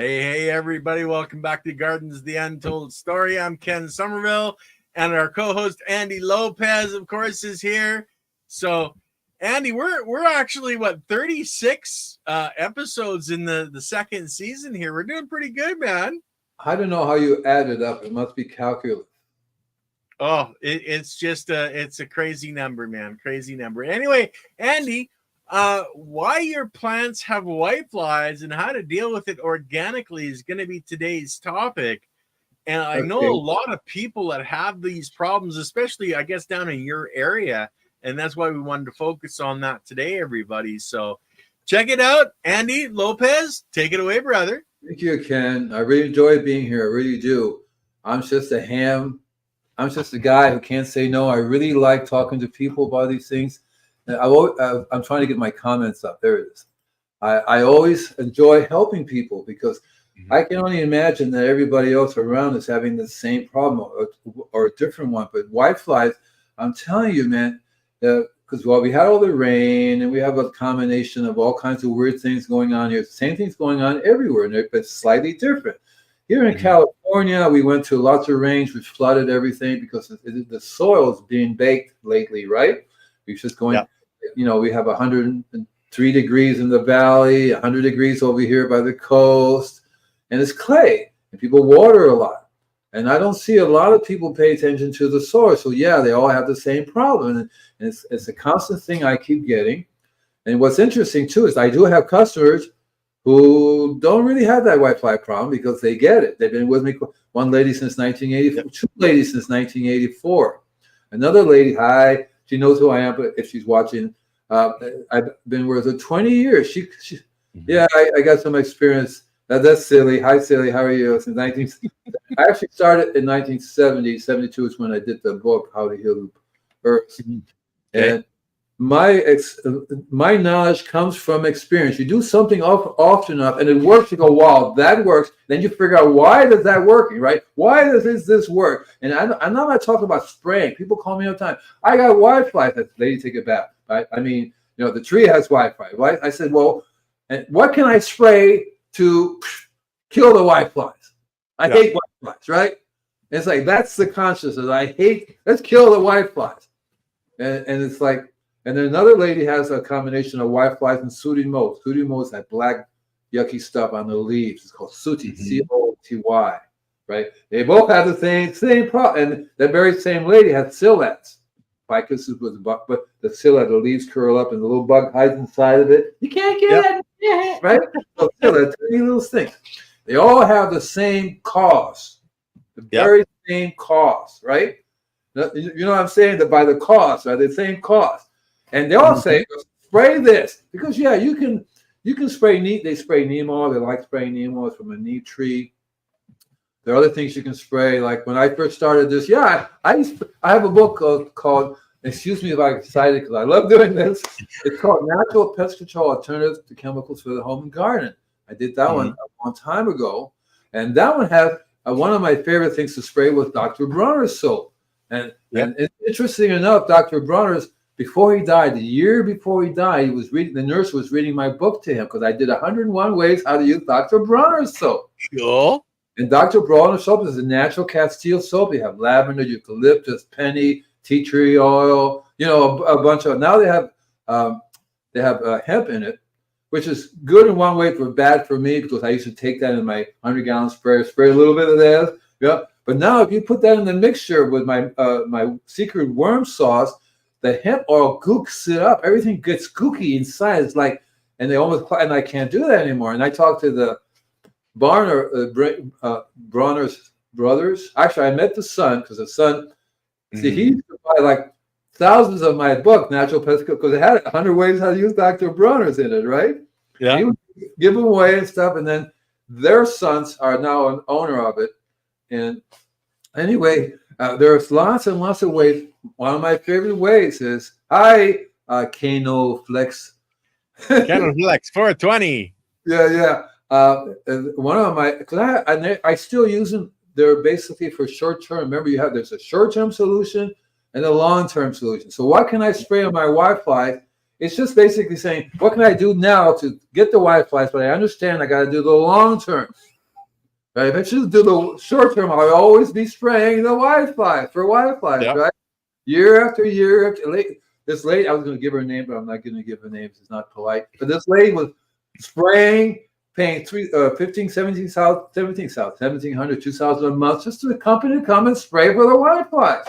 Hey, everybody. Welcome back to Gardens, the Untold Story. I'm Ken Somerville, and our co-host, Andy Lopez, of course, is here. So, Andy, we're actually, 36 episodes in the second season here. We're doing pretty good, man. I don't know how you add it up. It must be calculus. Oh, it's just it's a crazy number, man. Crazy number. Anyway, Andy, why your plants have whiteflies and how to deal with it organically is going to be today's topic. And I know a lot of people that have these problems, especially, I guess, down in your area. And that's why we wanted to focus on that today, everybody. So check it out. Andy Lopez, take it away, brother. Thank you, Ken. I really enjoy being here. I really do. I'm just a ham. I'm just a guy who can't say no. I really like talking to people about these things. And I'm trying to get my comments up. There it is. I always enjoy helping people because I can only imagine that everybody else around is having the same problem or a different one. But whiteflies, I'm telling you, man, because we had all the rain and we have a combination of all kinds of weird things going on here. Same things going on everywhere, but slightly different. Here in California, we went to lots of rains, which flooded everything because the soil is being baked lately, right? We're just going, we have 103 degrees in the valley, 100 degrees over here by the coast, and it's clay, and people water a lot. And I don't see a lot of people pay attention to the soil. So, yeah, they all have the same problem. And it's a constant thing I keep getting. And what's interesting, too, is I do have customers who don't really have that whitefly problem because they get it. They've been with me, one lady since 1984, two ladies since 1984. Another lady, hi, she knows who I am, but if she's watching, I've been with her 20 years. Yeah, I got some experience. That's silly. Hi, silly. How are you? I actually started in 1970. 72 is when I did the book, How to Heal the Earth. And my knowledge comes from experience. You do something often enough and it works, you go, wow, that works. Then you figure out, why does that work, right? Why does this work? And I'm not talking about spraying. People call me all the time. I got whiteflies. That lady, take it back. Right? I mean, the tree has whiteflies, right? I said, well, and what can I spray to kill the whiteflies? I hate whiteflies, right? And it's like, that's the consciousness. Let's kill the whiteflies. And it's like, and then another lady has a combination of whiteflies and sooty mold. Sooty mold is that black, yucky stuff on the leaves. It's called sooty, C-O-T-Y, right? They both have the same problem. And that very same lady has psyllids. Ficus is with the bug, but the psyllid, the leaves curl up and the little bug hides inside of it. You can't get it, right? So psyllids, tiny little things. They all have the same cause, the very same cause, right? You know what I'm saying? That by the cause, right? The same cause. And they all say, spray this. Because, you can spray neem. They spray neem oil. They like spraying neem oil from a neem tree. There are other things you can spray. Like when I first started this, I have a book called, excuse me if I'm excited because I love doing this. It's called Natural Pest Control Alternatives to Chemicals for the Home and Garden. I did that one a long time ago. And that one has, one of my favorite things to spray was Dr. Bronner's soap. And it's interesting enough, Dr. Bronner's, before he died, the year before he died, the nurse was reading my book to him because I did 101 ways how to use Dr. Bronner's soap. Cool. And Dr. Bronner's soap is a natural Castile soap. You have lavender, eucalyptus, penny, tea tree oil, a bunch of, now they have hemp in it, which is good in one way, but bad for me because I used to take that in my 100-gallon sprayer, spray a little bit of that. But now if you put that in the mixture with my secret worm sauce, the hemp oil gooks it up. Everything gets gooky inside. It's like, and I can't do that anymore. And I talked to the Bronner's brothers. Actually, I met the son because the son, see, he used to buy like thousands of my book, Natural Pest Control, because it had 100 ways how to use Dr. Bronner's in it, right? Yeah. He would give them away and stuff. And then their sons are now an owner of it. And anyway, there's lots and lots of ways. One of my favorite ways is, hi, Kano Flex. Kano Flex 420. Yeah. One of my, because I still use them. They're basically for short term. Remember, there's a short term solution and a long term solution. So what can I spray on my whitefly? It's just basically saying, what can I do now to get the whiteflies? But I understand I got to do the long term. Right? If I just do the short term, I'll always be spraying the Whiteflies, Yep. right? Year after year. This lady, I was going to give her a name, but I'm not going to give her names. It's not polite. But this lady was spraying, paying 1,700, 2,000 a month just to the company to come and spray for the Whiteflies.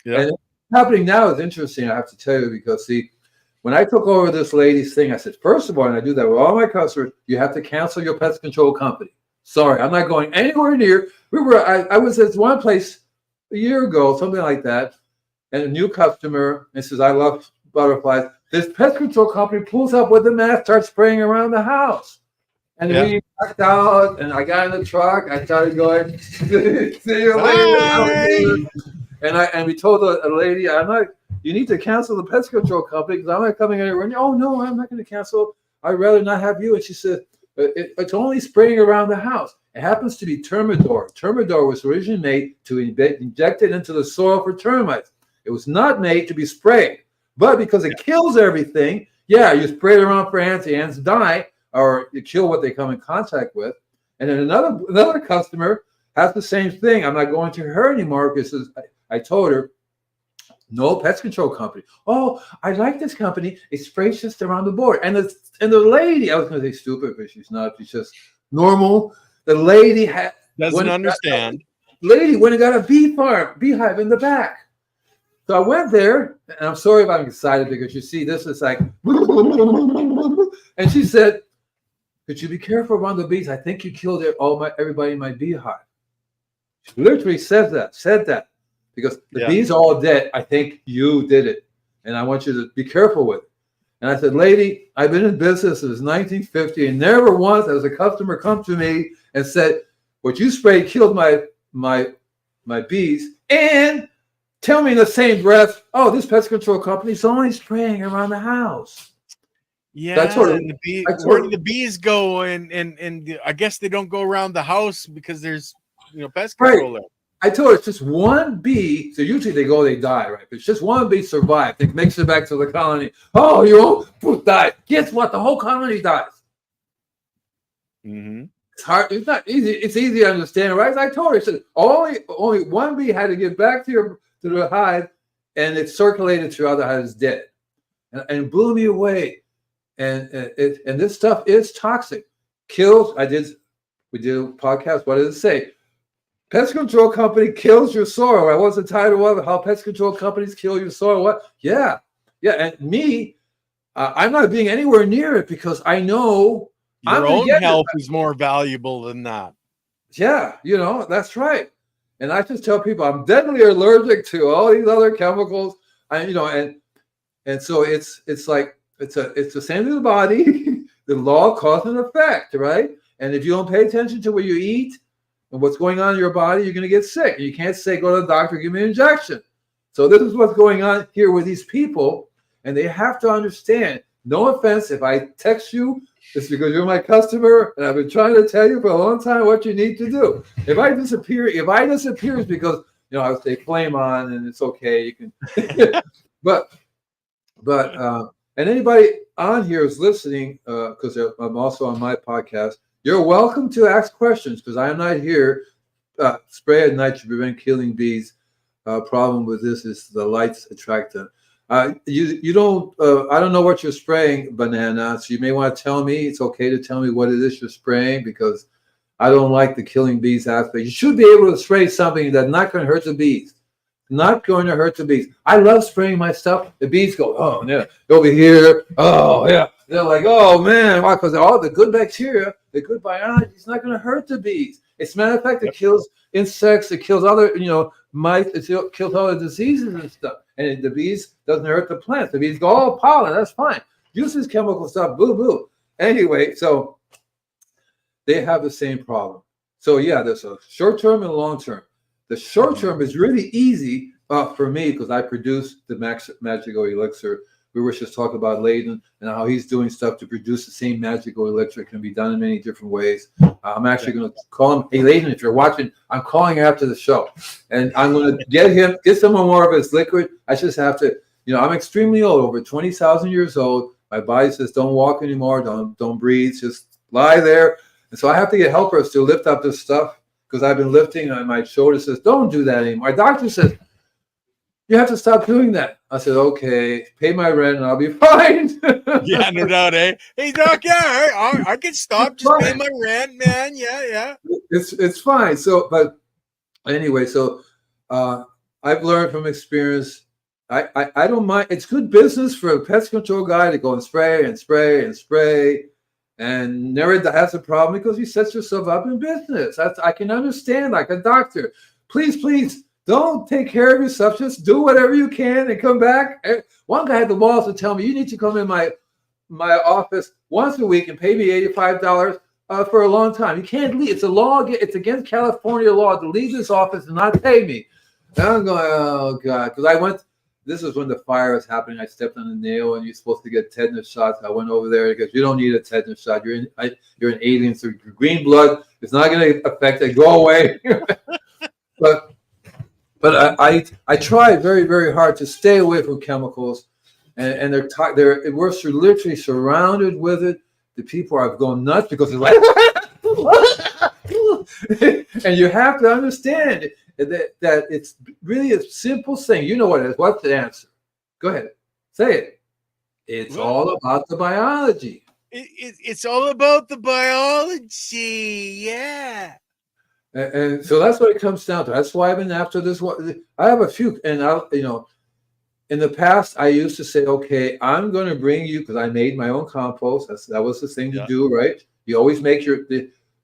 Yep. And what's happening now is interesting, I have to tell you, because see, when I took over this lady's thing, I said, first of all, and I do that with all my customers, you have to cancel your pest control company. Sorry, I'm not going anywhere near. I was at one place a year ago, something like that, and a new customer, and says, I love butterflies. This pest control company pulls up with the mask, starts spraying around the house. And we backed out, and I got in the truck. I started going, see you later. And we told a lady, you need to cancel the pest control company because I'm not coming anywhere. Oh, no, I'm not going to cancel. I'd rather not have you. And she said, it's only spraying around the house. It happens to be Termidor. Termidor was originally made to inject it into the soil for termites. It was not made to be sprayed. But because it kills everything, you spray it around for ants, the ants die, or you kill what they come in contact with. And then another customer has the same thing. I'm not going to her anymore because I told her, no pest control company. Oh, I like this company. It sprays just around the board. And the lady, I was going to say stupid, but she's not. She's just normal. The lady doesn't understand. Lady went and got a beehive in the back. So I went there, and I'm sorry if I'm excited because you see this is like, and she said, could you be careful around the bees? I think you killed everybody in my beehive. She literally said that. Because the bees are all dead. I think you did it. And I want you to be careful with it. And I said, lady, I've been in business since 1950 and never once has a customer come to me and said, what you sprayed killed my bees. And tell me in the same breath, oh, this pest control company is only spraying around the house. Yeah, where do the bees go? And I guess they don't go around the house because there's pest control there. I told her it's just one bee. So usually they die, right? But it's just one bee survived. It makes it back to the colony. Oh, you died. Guess what? The whole colony dies. Mm-hmm. It's hard. It's not easy. It's easy to understand, right? As I told her, I said only one bee had to get back to the hive, and it circulated throughout the hive. It's dead, and it blew me away. And this stuff is toxic. Kills. We did a podcast. What does it say? Pest control company kills your soil. Right? What's the title of it? How pest control companies kill your soil? What? Yeah. And me, I'm not being anywhere near it because I know your own health is more valuable than that. Yeah, that's right. And I just tell people I'm deadly allergic to all these other chemicals. And so it's like it's the same to the body. The law of cause and effect, right? And if you don't pay attention to what you eat and what's going on in your body, you're going to get sick. And you can't say, go to the doctor, give me an injection. So this is what's going on here with these people. And they have to understand, no offense, if I text you, it's because you're my customer. And I've been trying to tell you for a long time what you need to do. If I disappear, it's because, I would say flame on and it's okay. You can, but and anybody on here is listening, because I'm also on my podcast, you're welcome to ask questions because I am not here. Spray at night to prevent killing bees. Problem with this is the lights attract them. You don't. I don't know what you're spraying, Banana. So you may want to tell me. It's okay to tell me what it is you're spraying because I don't like the killing bees aspect. You should be able to spray something that's not going to hurt the bees. Not going to hurt the bees. I love spraying my stuff. The bees go, oh yeah, over here. Oh yeah. They're like, oh man, why? Because all the good bacteria, the good biology, it's not going to hurt the bees. It's a matter of fact, it kills insects, it kills other, mites, it kills other diseases and stuff. And the bees doesn't hurt the plants. The bees go, oh, pollen, that's fine. Use this chemical stuff, boo boo. Anyway, so they have the same problem. So yeah, there's a short term and a long term. The short term is really easy for me because I produce the Magical Elixir. We were just talking about Layden and how he's doing stuff to produce the same Magical Elixir. It can be done in many different ways. I'm actually going to call him. Hey, Layden, if you're watching, I'm calling after the show. And I'm going to get some more of his liquid. I just have to, I'm extremely old, over 20,000 years old. My body says, don't walk anymore. Don't breathe. Just lie there. And so I have to get helpers to lift up this stuff because I've been lifting and my shoulder says, don't do that anymore. My doctor says, you have to stop doing that. I said, okay, pay my rent and I'll be fine. Yeah, no doubt, eh? Hey, Doc, yeah, I can stop. Just pay my rent, man. Yeah. It's fine. So, but anyway, so I've learned from experience. I don't mind. It's good business for a pest control guy to go and spray and spray and spray and never has a problem because he sets yourself up in business. I can understand, like a doctor. Please don't take care of yourself. Just do whatever you can and come back. One guy had the balls to tell me, you need to come in my office once a week and pay me $85 for a long time. You can't leave. It's a law. It's against California law to leave this office and not pay me. And I'm going, oh God, because this is when the fire was happening. I stepped on a nail and you're supposed to get tetanus shots. I went over there because you don't need a tetanus shot. You're an alien, so green blood is not going to affect it. Go away. But I try very, very hard to stay away from chemicals, and we're literally surrounded with it. The people are going nuts because it's like, and you have to understand that it's really a simple thing. You know what it is. What's the answer? Go ahead, say it. It's all about the biology. It's all about the biology. Yeah. And so that's what it comes down to. That's why I've been after this one. I have a few, and in the past, I used to say, okay, I'm going to bring you, because I made my own compost. That was the thing to do, right? You always make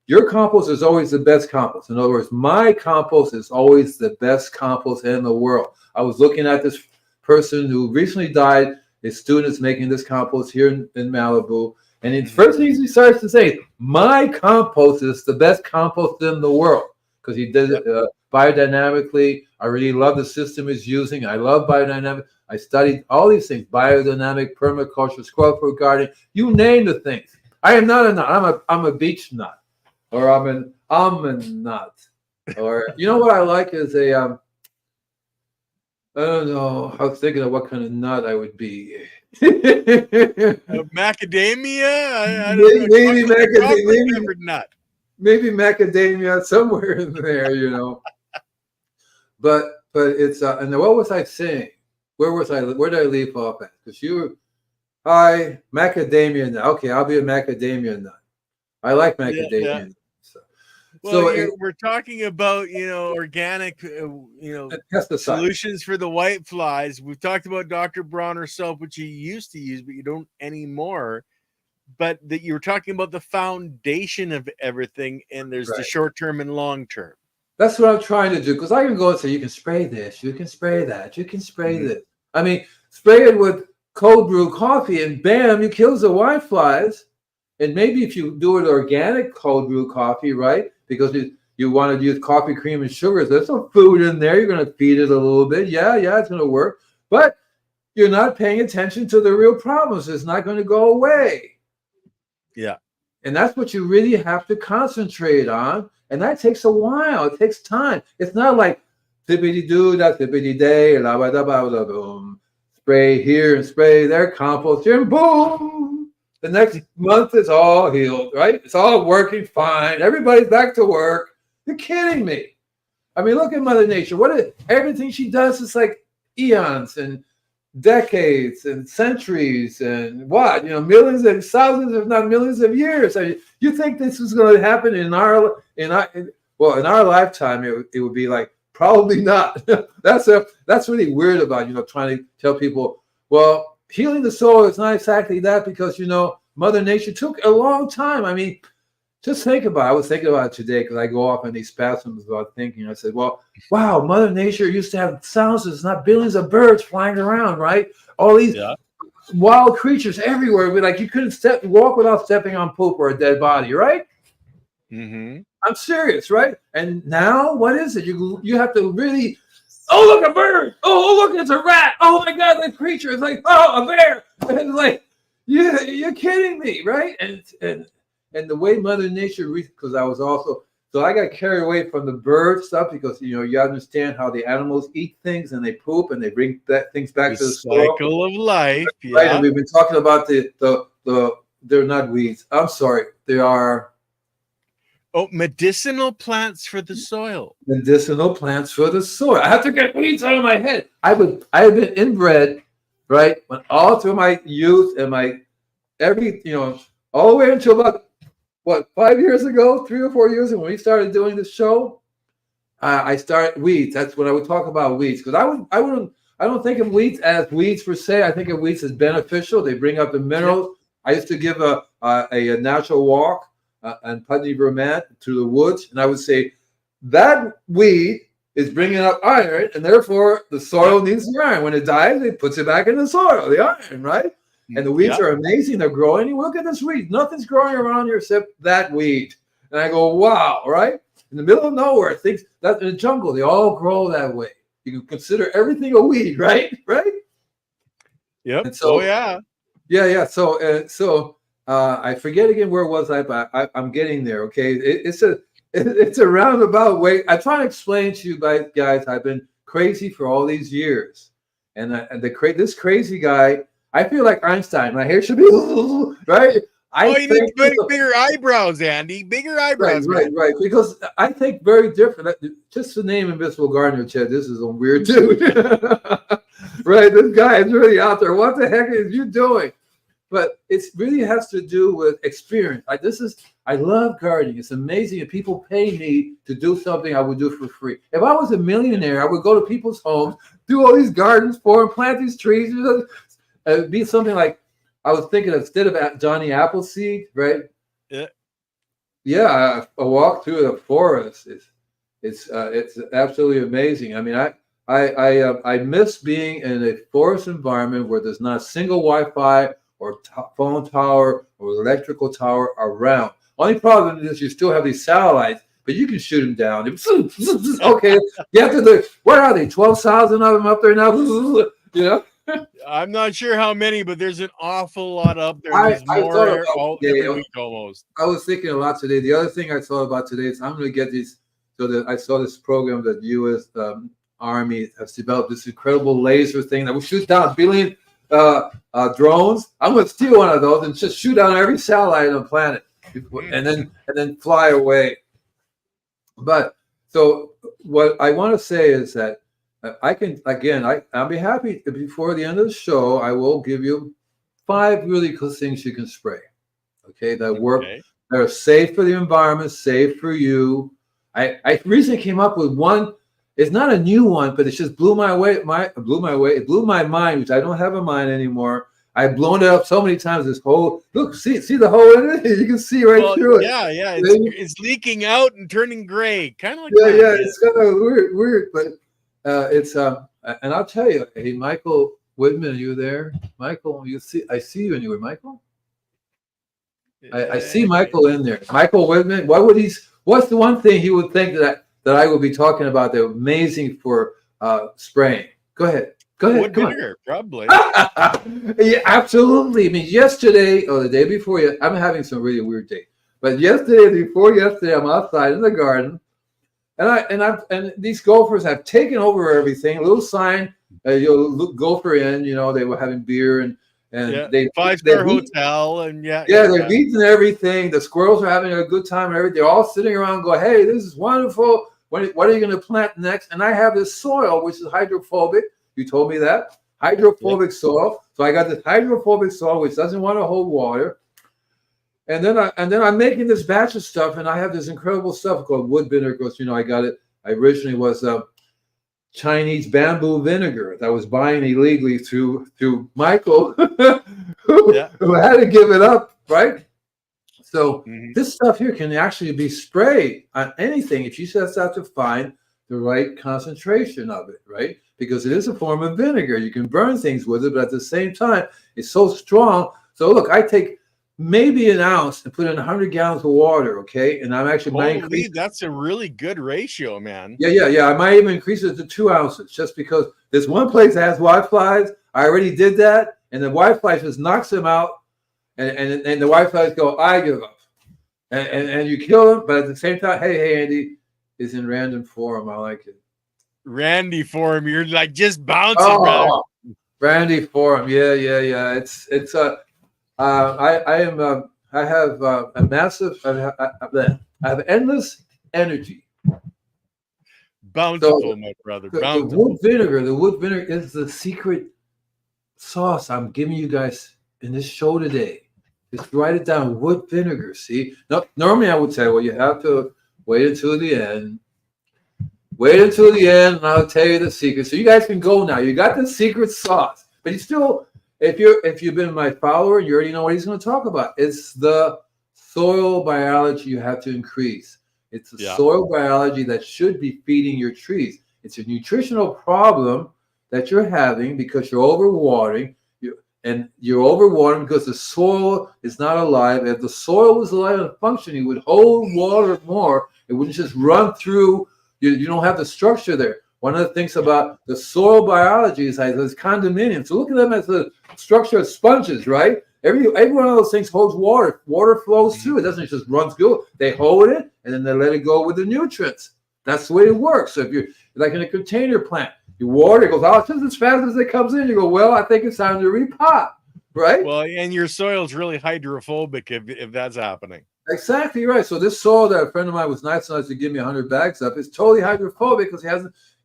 your compost is always the best compost. In other words, my compost is always the best compost in the world. I was looking at this person who recently died. His student is making this compost here in Malibu. And the first thing he starts to say, my compost is the best compost in the world, because he did it biodynamically. I really love the system he's using. I love biodynamic. I studied all these things, biodynamic, permaculture, squirrel fruit gardening, you name the things. I am not a nut. I'm a beech nut, or I'm an almond nut. Or, you know what I like is I don't know. I was thinking of what kind of nut I would be. Macadamia? I don't maybe know. macadamia. Nut. Maybe macadamia somewhere in there, But it's and what was I saying? Where did I leave off at? Because macadamia nut. Okay, I'll be a macadamia nut. I like macadamia nut. We're talking about organic pesticide solutions for the whiteflies. We've talked about Dr. Bronner soap, which you used to use, but you don't anymore. But that you were talking about the foundation of everything, and there's the short term and long term. That's what I'm trying to do, because I can go and say, you can spray this, you can spray that, you can spray this. I mean, spray it with cold brew coffee, and bam, you kills the whiteflies. And maybe if you do it organic cold brew coffee, right? Because you want to use coffee cream and sugars, there's some food in there. You're going to feed it a little bit. Yeah, it's going to work. But you're not paying attention to the real problems. It's not going to go away. Yeah. And that's what you really have to concentrate on. And that takes a while. It takes time. It's not like tippity-doo, da tippity-day, la ba da ba da boom. Spray here and spray there, compost here, and boom. The next month it's all healed, right? It's all working fine. Everybody's back to work. You're kidding me. I mean, look at Mother Nature. Everything she does is like eons and decades and centuries and millions and thousands, if not millions of years. I mean, you think this is going to happen in our lifetime? It would be like, probably not. That's really weird about trying to tell people, well, healing the soil is not exactly that, because Mother Nature took a long time. I mean, just think about it. I was thinking about it today because I go off on these spasms about thinking. I said, well, wow, Mother Nature used to have thousands, not billions of birds flying around, right? All these wild creatures everywhere. Like you couldn't walk without stepping on poop or a dead body, right? Mm-hmm. I'm serious, right? And now what is it? You have to really, oh, look, a bird. Oh, look, it's a rat. Oh, my God, that creature is like, oh, a bear. And it's like, you're kidding me, right? And the way Mother Nature, because I was also, so I got carried away from the bird stuff, because, you understand how the animals eat things and they poop and they bring things back to the soil. Cycle of life. Right, and we've been talking about they're not weeds. I'm sorry. They are Oh, medicinal plants for the soil. Medicinal plants for the soil. I have to get weeds out of my head. I have been inbred, right, all through my youth and my all the way until about 5 years ago, 3 or 4 years ago when we started doing the show. I started weeds. That's when I would talk about weeds, because I don't think of weeds as weeds per se. I think of weeds as beneficial. They bring up the minerals. Yep. I used to give a natural walk and Putney Vermont through the woods, and I would say that weed is bringing up iron, and therefore the soil needs the iron. When it dies, it puts it back in the soil, the iron, right? And the weeds are amazing. They're growing. Look at this weed. Nothing's growing around here except that weed. And I go, wow, right? In the middle of nowhere, things that in the jungle, they all grow that way. You can consider everything a weed, right? Right? Yep. And so, yeah. So I forget again where was I, but I'm getting there. Okay, it's a roundabout way. I try to explain to you guys. I've been crazy for all these years, and this crazy guy. I feel like Einstein. My hair should be right. You need bigger eyebrows, Andy. Bigger eyebrows. Right. Because I think very different. Just the name Invisible Gardener, Chad. This is a weird dude. Right? This guy is really out there. What the heck is you doing? But it really has to do with experience. I love gardening. It's amazing. If people pay me to do something, I would do for free. If I was a millionaire, I would go to people's homes, do all these gardens for them, plant these trees. It'd be something like, I was thinking instead of Johnny Appleseed, right? Yeah. Yeah, a walk through the forest it's absolutely amazing. I mean, I miss being in a forest environment where there's not a single Wi-Fi or phone tower or electrical tower around. Only problem is you still have these satellites, but you can shoot them down. Okay, you have to do. What are they? 12,000 of them up there now. You know. I'm not sure how many, but there's an awful lot up there. There's more every week almost. I was thinking a lot today. The other thing I thought about today is I'm going to get these. So that I saw this program that U.S. Army has developed this incredible laser thing that will shoot down a billion drones. I'm going to steal one of those and just shoot down every satellite on the planet, and then fly away. But so what I want to say is that. I can, again, I'll be happy if before the end of the show, I will give you 5 really good things you can spray. Okay, that work. That are safe for the environment, safe for you. I recently came up with one. It's not a new one, but it just blew my mind, which I don't have a mind anymore. I've blown it up so many times. This hole, look, see the hole in it? You can see through it. Yeah. It's leaking out and turning gray. Kind of like that. It's kind of weird, but it's and I'll tell you, hey, Michael Whitman, are you there? Michael, I see you anywhere, Michael. I see Michael in there. Michael Whitman, what's the one thing he would think that I would be talking about that amazing for spraying? Go ahead. Wood vinegar, probably. Yeah, absolutely. I mean, yesterday or the day before, I'm having some really weird day. But before yesterday, I'm outside in the garden. And these gophers have taken over everything. A little sign, gopher in. They were having beer and they 5-star hotel and they're eating everything. The squirrels are having a good time and everything. They're all sitting around, going, "Hey, this is wonderful. What are you going to plant next?" And I have this soil which is hydrophobic. You told me that hydrophobic soil. So I got this hydrophobic soil which doesn't want to hold water. And then I'm making this batch of stuff, and I have this incredible stuff called wood vinegar. Of course, I got it. I originally was Chinese bamboo vinegar that I was buying illegally through Michael, who had to give it up, right? So this stuff here can actually be sprayed on anything if you just have to find the right concentration of it, right? Because it is a form of vinegar. You can burn things with it, but at the same time, it's so strong. So look, I take maybe an ounce and put in 100 gallons of water, okay? And I'm actually that's a really good ratio, man. Yeah. I might even increase it to 2 ounces just because there's one place that has whiteflies. I already did that, and the whiteflies just knocks them out, and the whiteflies go, "I give up," and you kill them, but at the same time, hey, Andy is in random form. I like it. Randy form, you're like just bouncing, brother. Randy form, yeah. It's I have a massive. I have endless energy. Bountiful, So my brother. the Bountiful. wood vinegar is the secret sauce I'm giving you guys in this show today. Just write it down. Wood vinegar. See, no, normally I would say, well, you have to wait until the end. Wait until the end, and I'll tell you the secret. So you guys can go now. You got the secret sauce, but you still, if you've been my follower, you already know what he's going to talk about. It's the soil biology you have to increase. It's the soil biology that should be feeding your trees. It's a nutritional problem that you're having because you're overwatering. You're overwatering because the soil is not alive. If the soil was alive and functioning, it would hold water more. It wouldn't just run through. You don't have the structure there. One of the things about the soil biology is like this condominium. So look at them as the structure of sponges, right? Every one of those things holds water. Water flows through. It doesn't just run through. They hold it and then they let it go with the nutrients. That's the way it works. So if you're like in a container plant, you water, it goes out just as fast as it comes in. You go, well, I think it's time to repot, right? Well, and your soil is really hydrophobic if that's happening. Exactly right. So this soil that a friend of mine was nice enough to give me 100 bags of is totally hydrophobic because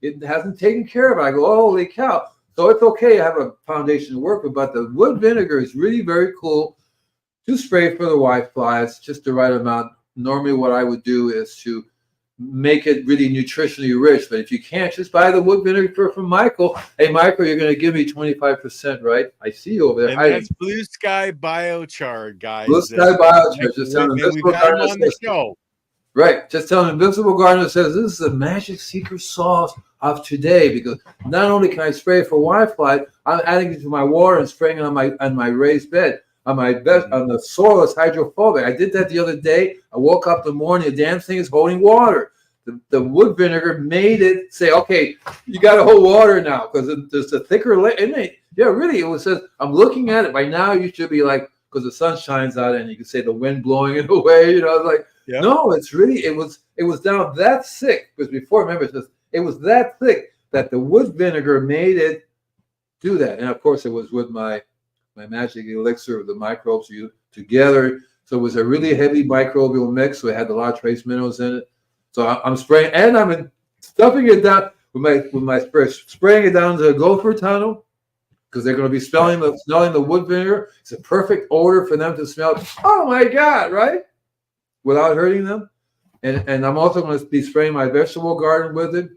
it hasn't taken care of it. I go, oh, holy cow. So it's okay to have a foundation to work with, but the wood vinegar is really very cool to spray for the whiteflies, just the right amount. Normally what I would do is to make it really nutritionally rich, but if you can't, just buy the wood vinegar from Michael. Hey, Michael, you're going to give me 25%, right? I see you over there. And that's Blue Sky Biochar, guys. Blue Sky Biochar. Just tell them we've had him on the show. Right. Just tell them Invincible Gardener says this is the magic secret sauce of today, because not only can I spray for whitefly, I'm adding it to my water and spraying it on my raised bed. On the soil is hydrophobic. I did that the other day. I woke up in the morning, the damn thing is holding water. The wood vinegar made it say, okay, you got to hold water now because there's a thicker layer. Yeah, really, it says, I'm looking at it. By now, you should be like, because the sun shines out and you can say the wind blowing it away. It's like, no, it's really, it was down that thick. Because before, remember, it was that thick that the wood vinegar made it do that. And of course, it was with my magic elixir of the microbes together. So it was a really heavy microbial mix. So it had a lot of trace minerals in it. So I'm spraying, and I'm stuffing it down with my spray, spraying it down to the gopher tunnel because they're going to be smelling the wood vinegar. It's a perfect odor for them to smell. Oh my God, right? Without hurting them. And I'm also going to be spraying my vegetable garden with it.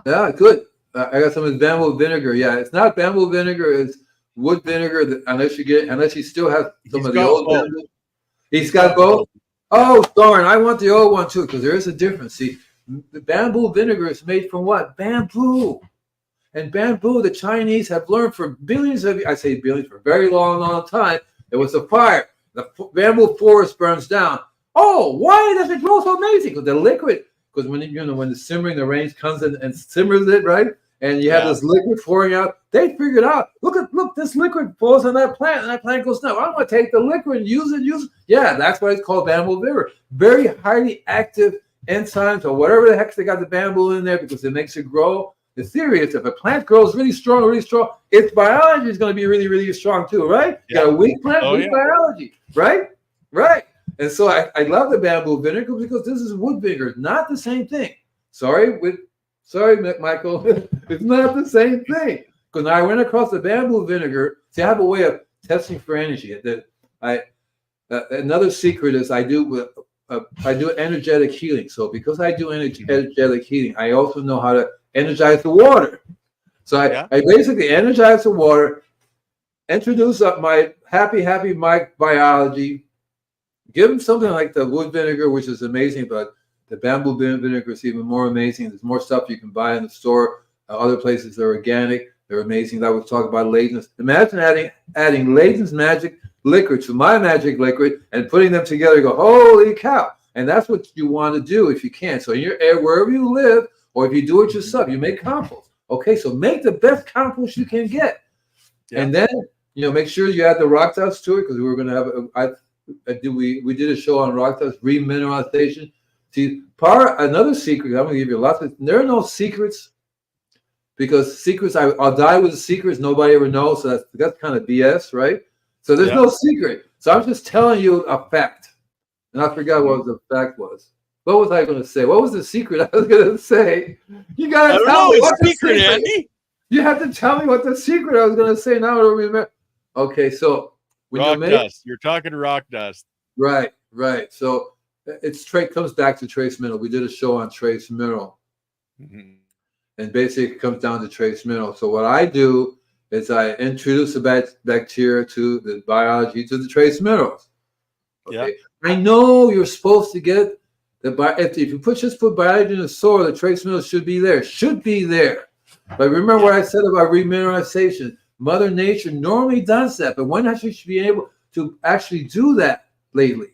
Yeah, good. I got some bamboo vinegar. Yeah, it's not bamboo vinegar. It's wood vinegar, unless you still have some of the old bamboo. He's got both. Oh, darn! I want the old one too, because there is a difference. See, the bamboo vinegar is made from what? Bamboo. And bamboo, the Chinese have learned for billions of years. I say billions for a very long time. There was a fire. The bamboo forest burns down. Oh, why does it grow so amazing? Because the liquid. Because when the simmering, the rain comes in and simmers it, right? And you have this liquid pouring out. They figured out, look, this liquid falls on that plant, and that plant goes, no, I'm going to take the liquid and use it. Yeah, that's why it's called bamboo vinegar. Very highly active enzymes or whatever the heck they got the bamboo in there because it makes it grow. The theory is if a plant grows really strong, its biology is going to be really, really strong too, right? Yeah. You got a weak plant, biology, right? Right. And so I love the bamboo vinegar because this is wood vinegar, not the same thing. Sorry, Michael, it's not the same thing. Because I went across the bamboo vinegar. See, I have a way of testing for energy. Another secret is I do energetic healing. So because I do energetic healing, I also know how to energize the water. So I basically energize the water, introduce up my happy biology, give them something like the wood vinegar, which is amazing, but the bamboo vinegar is even more amazing. There's more stuff you can buy in the store. Other places they're organic. They're amazing. I was talking about Layton's. Imagine adding Layton's magic liquid to my magic liquid and putting them together. You go, holy cow! And that's what you want to do if you can. So in your area, wherever you live, or if you do it yourself, you make compost. Okay, so make the best compost you can get, and then make sure you add the rock dust to it because we were going to have. We did a show on rock dust remineralization. See, another secret. I'm going to give you lots of. There are no secrets. Because secrets, I'll die with the secrets nobody ever knows. So that's kind of BS, right? So there's no secret. So I'm just telling you a fact. And I forgot what the fact was. What was I going to say? What was the secret I was going to say? You got to tell me what the secret. Andy. You have to tell me what the secret I was going to say. Now I don't remember. Okay, so when rock dust. You're talking rock dust. Right. So comes back to trace mineral. We did a show on trace mineral. Mm-hmm. And basically it comes down to trace mineral. So what I do is I introduce the bacteria to the biology to the trace minerals. Okay. Yeah. I know you're supposed to get if you just put biology in the soil, the trace minerals should be there. But remember what I said about remineralization. Mother Nature normally does that, but when actually should be able to actually do that lately?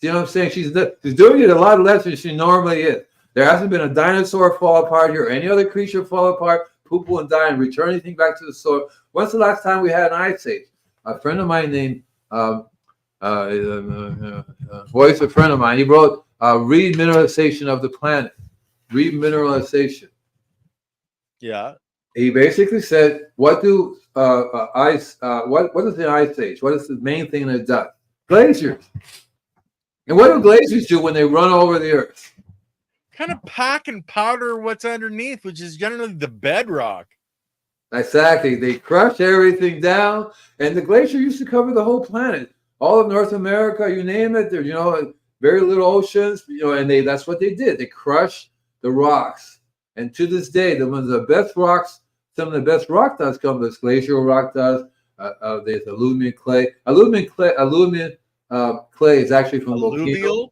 You know what I'm saying? She's doing it a lot less than she normally is. There hasn't been a dinosaur fall apart here, or any other creature fall apart, poop and die, and return anything back to the soil. When's the last time we had an ice age? A friend of mine named voice, a friend of mine, he wrote Remineralization of the Planet. Remineralization. Yeah. He basically said, what do what is the ice age? What is the main thing that it does? Glaciers. And what do glaciers do when they run over the earth? Kind of pack and powder what's underneath, which is generally the bedrock. Exactly. They crush everything down, and the glacier used to cover the whole planet. All of North America, you name it, there, very little oceans, and that's what they did. They crushed the rocks. And to this day, some of the best rock dust come this glacial rock dust. There's alluvial clay. Alluvial clay is actually from volcano.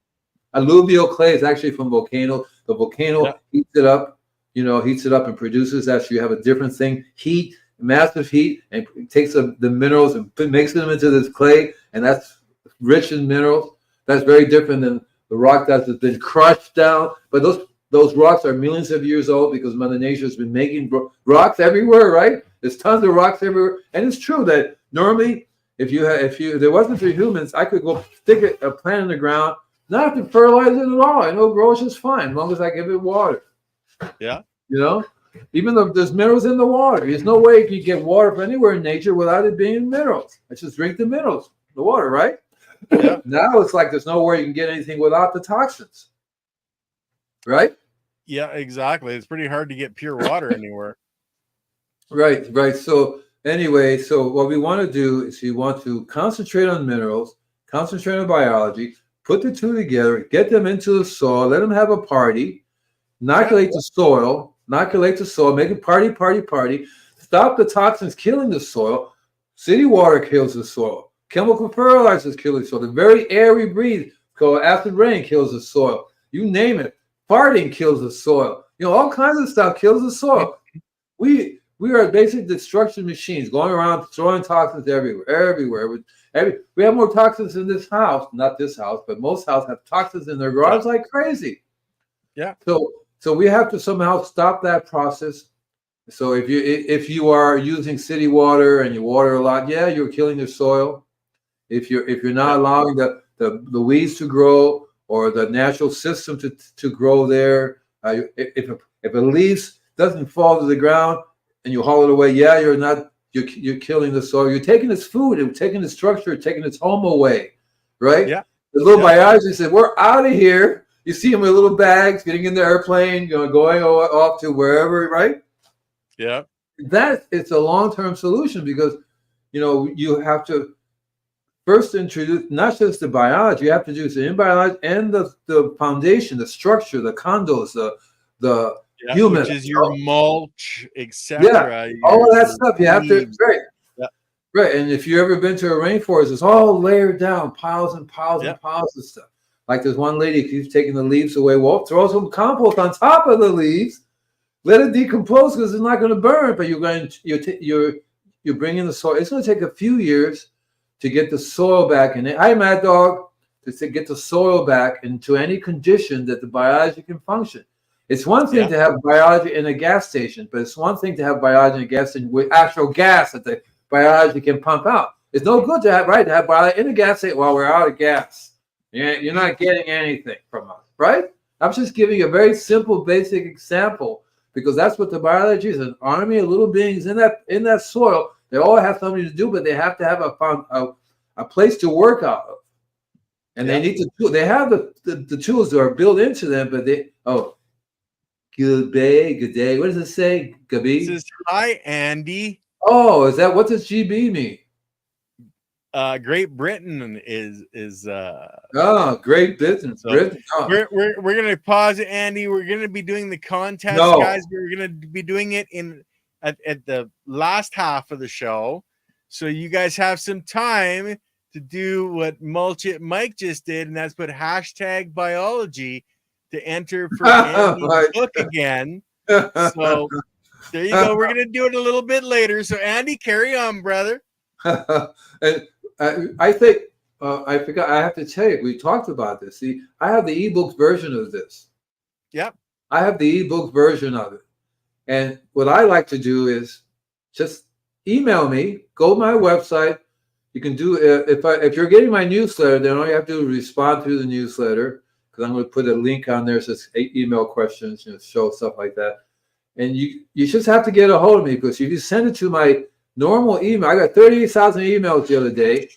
Alluvial clay is actually from volcano. The volcano heats it up, and produces that. So you have a different thing. Heat, massive heat, and it takes the minerals and makes them into this clay, and that's rich in minerals. That's very different than the rock that has been crushed down. But those rocks are millions of years old because Mother Nature has been making rocks everywhere, right? There's tons of rocks everywhere, and it's true that normally, if there wasn't for humans, I could go stick a plant in the ground, not have to fertilize it at all. I know it grows just fine as long as I give it water. Yeah. Even though there's minerals in the water, there's no way you can get water from anywhere in nature without it being minerals. I just drink the minerals, the water, right? Yeah. Now it's like there's nowhere you can get anything without the toxins. Right? Yeah, exactly. It's pretty hard to get pure water anywhere. Right. So anyway, what we want to do is we want to concentrate on minerals, concentrate on biology, put the two together, get them into the soil, let them have a party, inoculate the soil, make it party, stop the toxins killing the soil. City water kills the soil. Chemical fertilizers kill the soil. The very air we breathe, called acid rain, kills the soil. You name it. Farting kills the soil. All kinds of stuff kills the soil. We are basic destruction machines going around throwing toxins everywhere. We have more toxins in this house, not this house, but most houses have toxins in their garage like crazy. Yeah. So we have to somehow stop that process. So if you are using city water and you water a lot, you're killing the soil. If you're not allowing the weeds to grow or the natural system to grow there, if a leaf doesn't fall to the ground and you haul it away, you're killing the soil. You're taking its food, you're taking its structure, taking its home away, right? Yeah. The little biology said, we're out of here. You see them with little bags, getting in the airplane, going off to wherever, right? Yeah. It's a long-term solution because, you have to first introduce not just the biology, you have to do the biology and the foundation, the structure, the condos, the human. Which is your mulch, etc. Yeah, all of that stuff you have to, right. Yeah. Right, and if you've ever been to a rainforest, it's all layered down, piles and piles and piles of stuff. Like there's one lady who keeps taking the leaves away. Well, throw some compost on top of the leaves, let it decompose because it's not going to burn. But you're bringing the soil. It's going to take a few years to get the soil back in it. Hi, Mad Dog. To get the soil back into any condition that the biology can function. It's one thing to have biology in a gas station, but it's one thing to have biology in a gas station with actual gas that the biology can pump out. It's no good to have biology in a gas station while we're out of gas. You're not getting anything from us, right? I'm just giving you a very simple, basic example because that's what the biology is: an army of little beings in that soil. They all have something to do, but they have to have a place to work out of. And they need to. They have the tools that are built into them, but they. Oh, good day. What does it say? It Gabi. says, "Hi, Andy. Oh, is that what does GB mean? Great Britain is Great business, so Britain. Oh. we're gonna pause it, Andy. We're gonna be doing the contest, No. guys. We're gonna be doing it at the last half of the show, so you guys have some time to do what Mulchit Mike just did, and that's put hashtag biology to enter for Andy's book again. So there you go. We're gonna do it a little bit later. So Andy, carry on, brother. And I think I forgot. I have to tell you, we talked about this. See, I have the ebook version of this. Yep. I have the ebook version of it. And what I like to do is just email me. Go to my website. You can do if you're getting my newsletter, then all you have to do is respond to the newsletter, because I'm going to put a link on there that says 8 email questions, show stuff like that. And you just have to get a hold of me, because if you send it to my normal email, I got 38,000 emails the other day,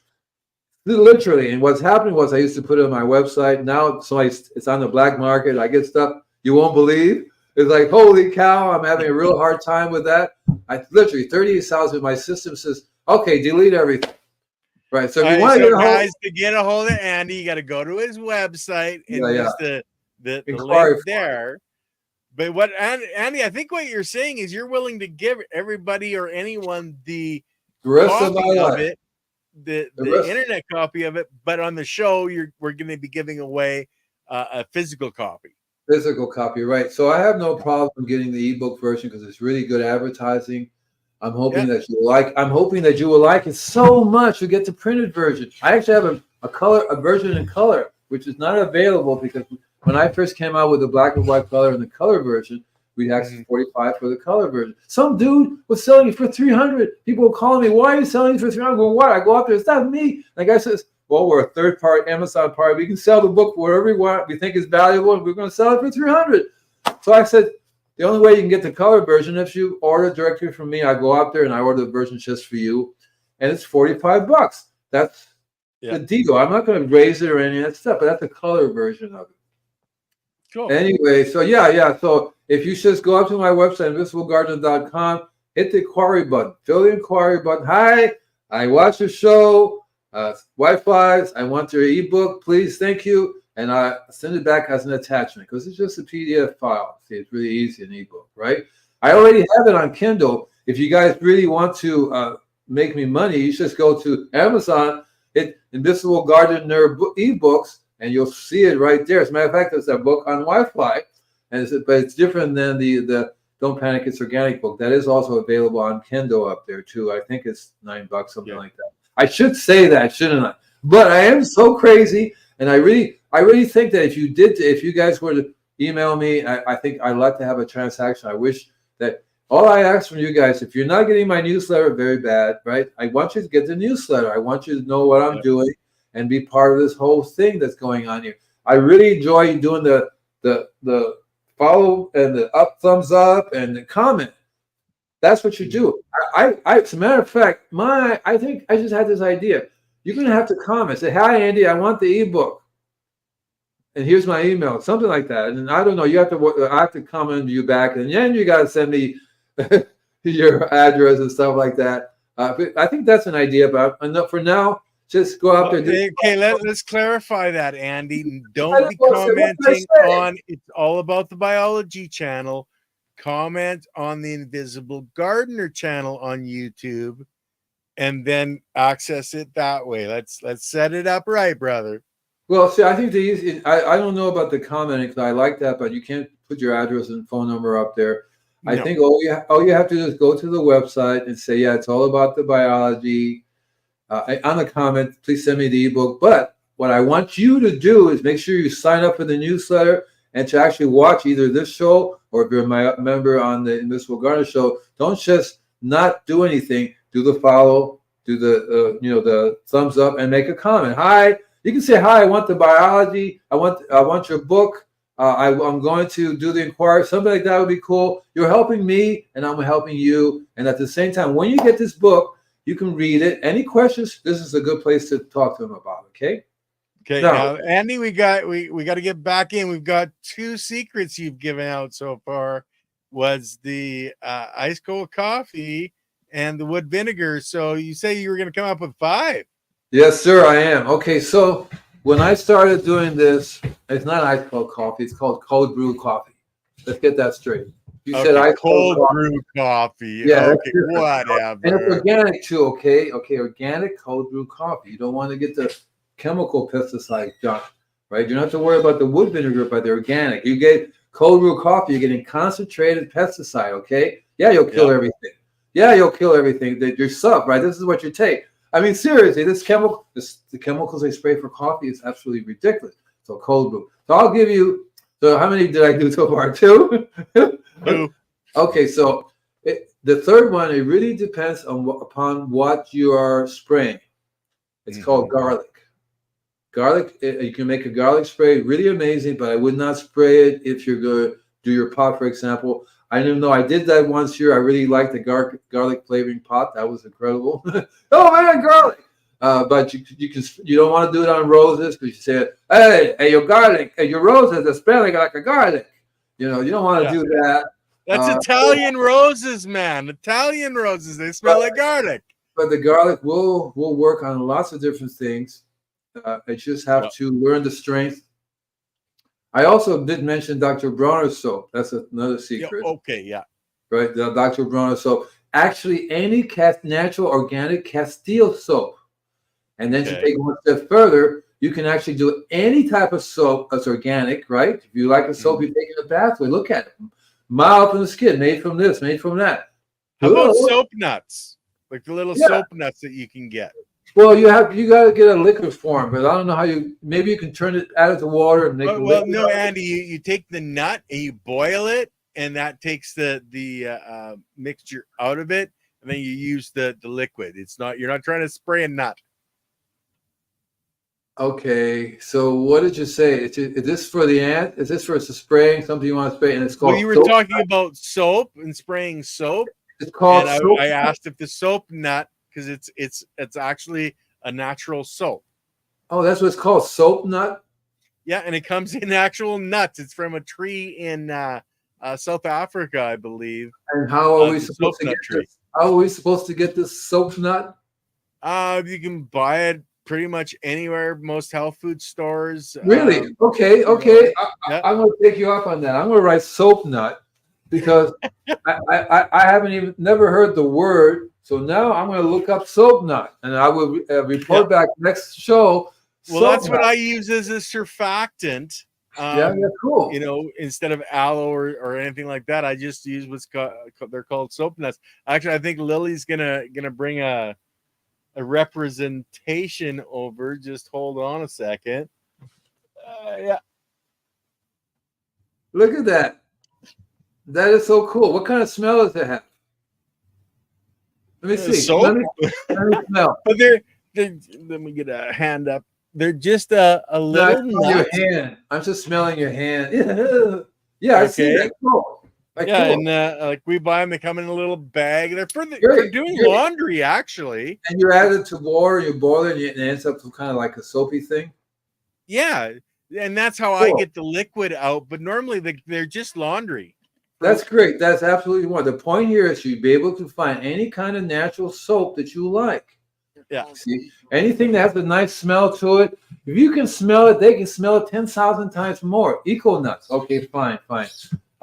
literally. And what's happening was I used to put it on my website. Now it's on the black market. I get stuff you won't believe. It's like, holy cow, I'm having a real hard time with that. I literally 38,000. My system says, okay, delete everything. Right. So if you want to get a hold of Andy, you got to go to his website and use the link there. But what Andy, I think what you're saying is you're willing to give everybody or anyone the rest of my life, the internet copy of it, but on the show we're going to be giving away a physical copy. Physical copy, right? So I have no problem getting the ebook version because it's really good advertising. I'm hoping that you like. I'm hoping that you will like it so much you get the printed version. I actually have a version in color, which is not available because when I first came out with the black and white color and the color version, we asked $45 for the color version. Some dude was selling it for $300. People were calling me, "Why are you selling it for $300?" I'm going, "What?" I go out there, "It's not me." The guy says, "Well, we're a third party, Amazon party. We can sell the book for whatever we want. We think it's valuable, and we're going to sell it for $300." So I said, the only way you can get the color version if you order directly from me. I go out there and I order the version just for you, and it's $45. That's the deal. I'm not going to raise it or any of that stuff, but that's the color version of it. Cool. Anyway, so yeah. So if you just go up to my website, invisiblegardener.com, hit the inquiry button, fill the inquiry button. Hi, I watch the show, Whiteflies. I want your ebook, please, thank you. And I send it back as an attachment because it's just a PDF file. See, it's really easy, an ebook, right? I already have it on Kindle. If you guys really want to make me money, you just go to Amazon, hit Invisible Gardener ebooks, and you'll see it right there. As a matter of fact, there's a book on Wi-Fi, but it's different than the Don't Panic, It's Organic book. That is also available on Kindle up there too. I think it's $9, something like that. I should say that, shouldn't I? But I am so crazy, and I really think that if you guys were to email me, I think I'd like to have a transaction. I wish that all I ask from you guys, if you're not getting my newsletter, very bad, right? I want you to get the newsletter. I want you to know what I'm doing and be part of this whole thing that's going on here. I really enjoy doing the follow and the thumbs up and the comment. That's what you do. As a matter of fact, I think I just had this idea. You're going to have to comment. Say, "Hi, Andy, I want the ebook. And here's my email," something like that. And I don't know. I have to comment you back, and then you got to send me your address and stuff like that. But I think that's an idea. But for now, just go out there. Okay, let's clarify that, Andy. Don't be commenting on It's All About the Biology channel. Comment on the Invisible Gardener channel on YouTube, and then access it that way. Let's set it up right, brother. Well, see, I think I don't know about the commenting because I like that, but you can't put your address and phone number up there. No. I think all you have to do is go to the website and say, "Yeah, it's all about the biology." On the comment, please send me the ebook. But what I want you to do is make sure you sign up for the newsletter and to actually watch either this show or if you're my member on the Invisible Gardener show. Don't just not do anything. Do the follow, do the thumbs up, and make a comment. Hi. You can say, "Hi, I want the biology. I want your book. I'm going to do the inquiry." Something like that would be cool. You're helping me, and I'm helping you. And at the same time, when you get this book, you can read it. Any questions? This is a good place to talk to them about. Okay. Okay, No. now Andy, we got to get back in. We've got 2 secrets you've given out so far. Was the ice cold coffee and the wood vinegar. So you say you were going to come up with 5. Yes, sir, I am. Okay, so when I started doing this, it's not ice cold coffee. It's called cold brew coffee. Let's get that straight. You said Okay, ice cold cold coffee. brew coffee. Yeah, that's Okay, different. And it's whatever. organic too, okay? Okay, organic cold brew coffee. You don't want to get the chemical pesticide junk, right? You don't have to worry about the wood vinegar, but the organic. You get cold brew coffee, you're getting concentrated pesticide, okay? Yeah, you'll kill everything. Yeah, you'll kill everything. Your sub, right? This is what you take. I mean, seriously, the chemicals they spray for coffee is absolutely ridiculous. So cold brew. So I'll give you. So how many did I do so far? 2. 2. Okay, so the third one, it really depends upon what you are spraying. It's called garlic. Garlic, you can make a garlic spray, really amazing, but I would not spray it if you're going to do your pot, for example. I didn't know I did that once here. I really liked the garlic flavoring pot. That was incredible. Oh man, garlic! But you don't want to do it on roses because you say, hey, your garlic, hey, your roses are smelling like a garlic. You don't want to do that. That's Italian roses, man. Italian roses. They smell like garlic. But the garlic will work on lots of different things. I just have to learn the strength. I also did mention Dr. Bronner's soap. That's another secret. Okay, yeah. Right, the Dr. Bronner's soap. Actually, any natural organic Castile soap. And then to take one step further, you can actually do any type of soap that's organic, right? If you like a soap you take in the bathway, look at it. Mild from the skin, made from this, made from that. How about soap nuts? Like the little soap nuts that you can get. Well, you got to get a liquid form, but I don't know how maybe you can add it to water and make it. Well, no, Andy, you take the nut and you boil it, and that takes the mixture out of it, and then you use the liquid. You're not trying to spray a nut. Okay, so what did you say? Is this for the ant? Is this for spraying something you want to spray? And it's called. Well, you were talking about soap and spraying soap. It's called. And I asked if the soap nut, because it's actually a natural soap. Oh, that's what it's called, soap nut. Yeah, and it comes in actual nuts. It's from a tree in South Africa, I believe. And how are we supposed to get this? How are we supposed to get this soap nut? You can buy it pretty much anywhere, most health food stores. Really? Okay. I'm going to take you up on that. I'm going to write soap nut because I haven't never heard the word. So now I'm going to look up soap nut, and I will report back next show. Well, that's what I use as a surfactant. Cool. Instead of aloe or anything like that, I just use they're called soap nuts. Actually, I think Lily's gonna bring a representation over. Just hold on a second. Look at that. That is so cool. What kind of smell does it have? Let me see. Soap? Let me smell. But let me get a hand up. They're just a little nut. Your hand. I'm just smelling your hand. Yeah, I see that. Cool. Cool. And like we buy them, they come in a little bag. They're for doing laundry, actually. And you add it to water, you boil it, and it ends up kind of like a soapy thing. Yeah, and that's how I get the liquid out. But normally they're just laundry. That's great. That's absolutely one. The point here is you'd be able to find any kind of natural soap that you like. Yeah. See, anything that has a nice smell to it. If you can smell it, they can smell it 10,000 times more. Eco nuts. Okay, fine.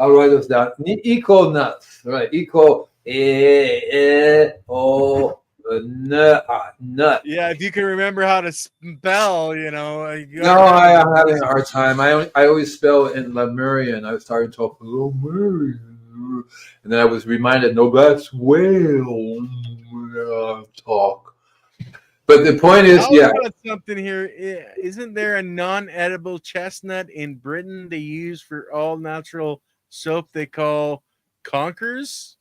I'll write those down. Eco nuts. All right. Eco. Nut. Yeah, if you can remember how to spell, No, I'm having a hard time. I always spell it in Lemurian. I was starting to talk Lemurian, and then I was reminded, no, that's whale talk. But the point is, got something here. Isn't there a non-edible chestnut in Britain they use for all natural soap they call Conkers?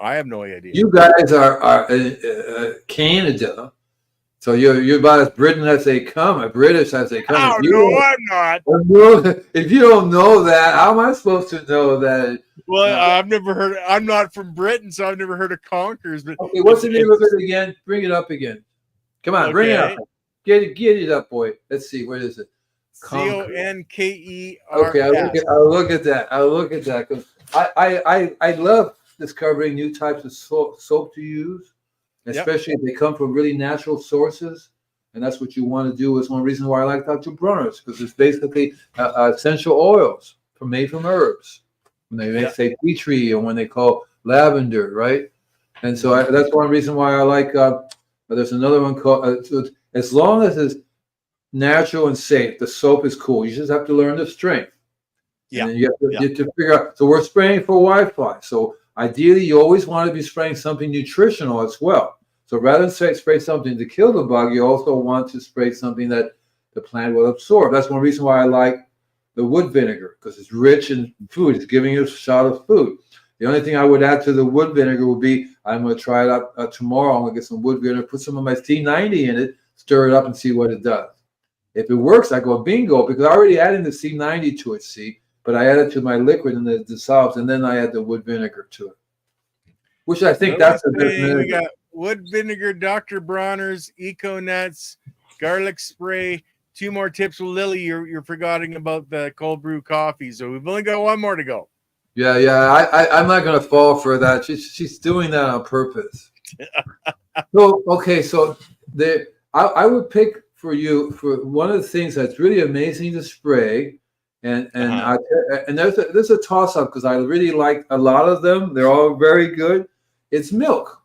I have no idea. You guys are Canada, so you're about as Britain as they come, British as they come. Oh, no, I'm not. If you don't know that, how am I supposed to know that? Well, I've never heard. I'm not from Britain, so I've never heard of Conkers. But okay, what's the name of it again? Bring it up again. Come on, bring it up. Get it up, boy. Let's see. What is it? Conkers. Okay, I'll look at that. I'll look at that because I love discovering new types of soap to use, Yep. especially if they come from really natural sources. And that's what you want to do. Is one reason why I like Dr. Bronner's, because it's basically essential oils made from herbs. When they say tea tree, or when they call lavender, right? And so that's one reason why I like. There's another one called. As long as it's natural and safe, the soap is cool. You just have to learn the strength. Yeah. And then you have to figure out. So we're spraying for Whiteflies. So ideally, you always want to be spraying something nutritional as well. So rather than spray something to kill the bug, you also want to spray something that the plant will absorb. That's one reason why I like the wood vinegar, because it's rich in food. It's giving you a shot of food. The only thing I would add to the wood vinegar would be, I'm going to try it out tomorrow. I'm going to get some wood vinegar, put some of my C90 in it, stir it up, and see what it does. If it works, I go bingo, because I already added the C90 to it, but I add it to my liquid and it dissolves, and then I add the wood vinegar to it, which I think that's the best vinegar. We got wood vinegar, Dr. Bronner's, Eco Nuts, garlic spray. 2 more tips with Lily. You're forgetting about the cold brew coffee, so we've only got 1 more to go. Yeah. I'm not going to fall for that. She's doing that on purpose. So okay, so I would pick for you for one of the things that's really amazing to spray, and there's a toss up because I really like a lot of them. They're all very good. It's milk.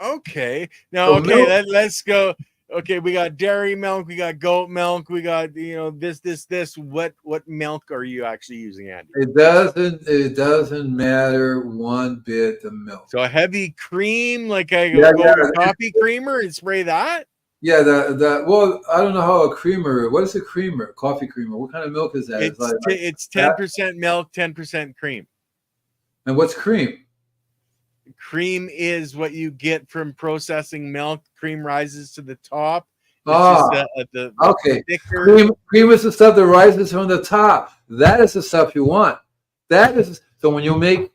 Okay, now so let's go. Okay, we got dairy milk, we got goat milk, we got this. What milk are you actually using, Andy? It doesn't matter one bit. The milk. So a heavy cream, like I go with coffee creamer and spray that. Yeah, well, I don't know how a creamer. What is a creamer? Coffee creamer. What kind of milk is that? It's 10% milk, 10% cream. And what's cream? Cream is what you get from processing milk. Cream rises to the top. Okay. Cream is the stuff that rises from the top. That is the stuff you want. So when you make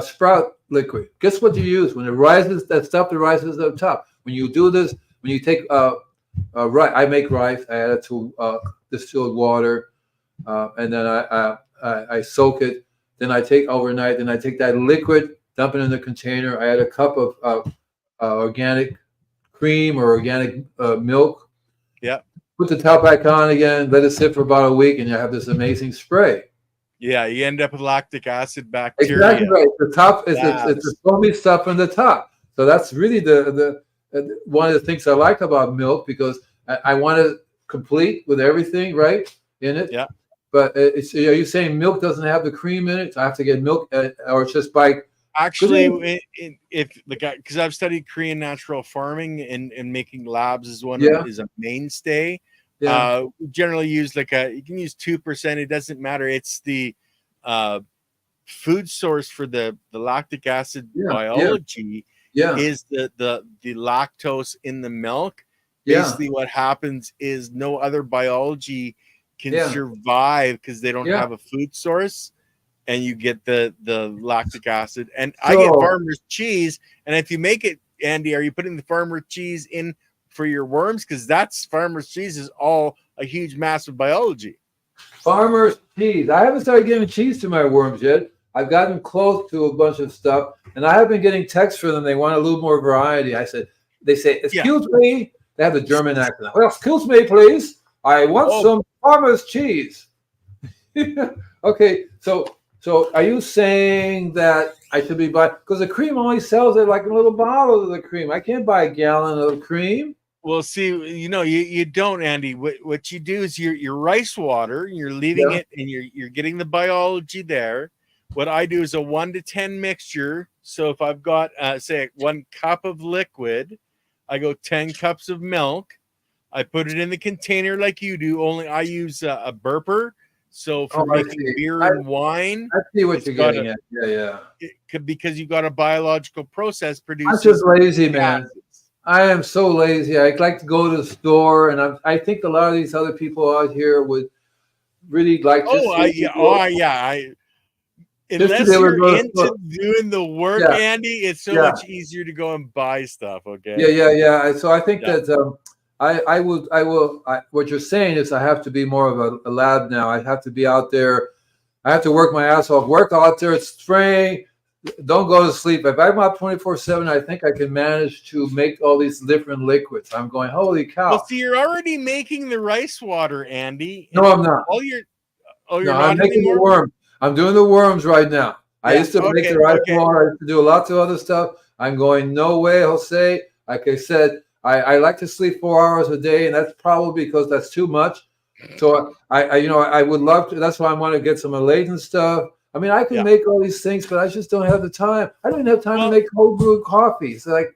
sprout liquid, guess what you use when it rises? That stuff that rises to the top. When you do this, when you take I make rice. I add it to distilled water, and then I soak it. Then I take overnight. Then I take that liquid, dump it in the container. I add a cup of organic cream or organic milk. Yeah. Put the top back on again. Let it sit for about a week, and you have this amazing spray. Yeah, you end up with lactic acid bacteria. Exactly right. The top is it's the foamy stuff on the top. So that's really the one of the things I like about milk, because I want it complete with everything right in it. Yeah. But are you saying milk doesn't have the cream in it? So I have to get milk, or it's just by actually, because I've studied Korean natural farming and making labs is a mainstay. Yeah. We generally use you can use 2%. It doesn't matter. It's the food source for the lactic acid biology. Yeah. Is the lactose in the milk. Basically what happens is no other biology can survive because they don't have a food source, and you get the lactic acid. And I get farmer's cheese, and if you make it, Andy, are you putting the farmer's cheese in for your worms? Because that's farmer's cheese is all a huge massive biology. Farmer's cheese. I haven't started giving cheese to my worms yet. I've gotten close to a bunch of stuff, and I have been getting texts from them. They want a little more variety. They say, excuse me. They have the German accent. Well, excuse me, please. I want some farmer's cheese. Okay, so are you saying that I should be buying, because the cream only sells it like a little bottle of the cream. I can't buy a gallon of cream. Well, see, you don't, Andy. What you do is your rice water, you're leaving it, and you're getting the biology there. What I do is a 1 to 10 mixture. So if I've got say 1 cup of liquid, I go 10 cups of milk. I put it in the container like you do. Only I use a burper. So for making beer and wine, I see what you're getting at. Yeah. Because you got a biological process producing. I'm just lazy, man. I am so lazy. I like to go to the store, and I think a lot of these other people out here would really like. just to unless be able to you're go. into doing the work, Yeah, Andy, it's so yeah, much easier to go and buy stuff. yeah, Okay. yeah, yeah. So I think Yeah. that what you're saying is I have to be more of a lab now. I have to be out there. I have to work my ass off. Work out there, spraying. Don't go to sleep. If I'm up 24/7, I think I can manage to make all these different liquids. I'm going, holy Well, cow! see, you're already making the rice water, Andy, No, and I'm not. all your. Oh, No, you're I'm not making the anymore. worm. I'm doing the worms right now. I Yeah. used to make Okay. the rice Okay. water. I used to do lots of other stuff. I'm going, no way, Jose. Like I said, I like to sleep 4 hours a day, and that's probably because that's too much. So I would love to. That's why I want to get some Malaysian stuff. I mean, I can Yeah. make all these things, but I just don't have the time. I don't even have time to Well. make cold brewed coffee. It's like,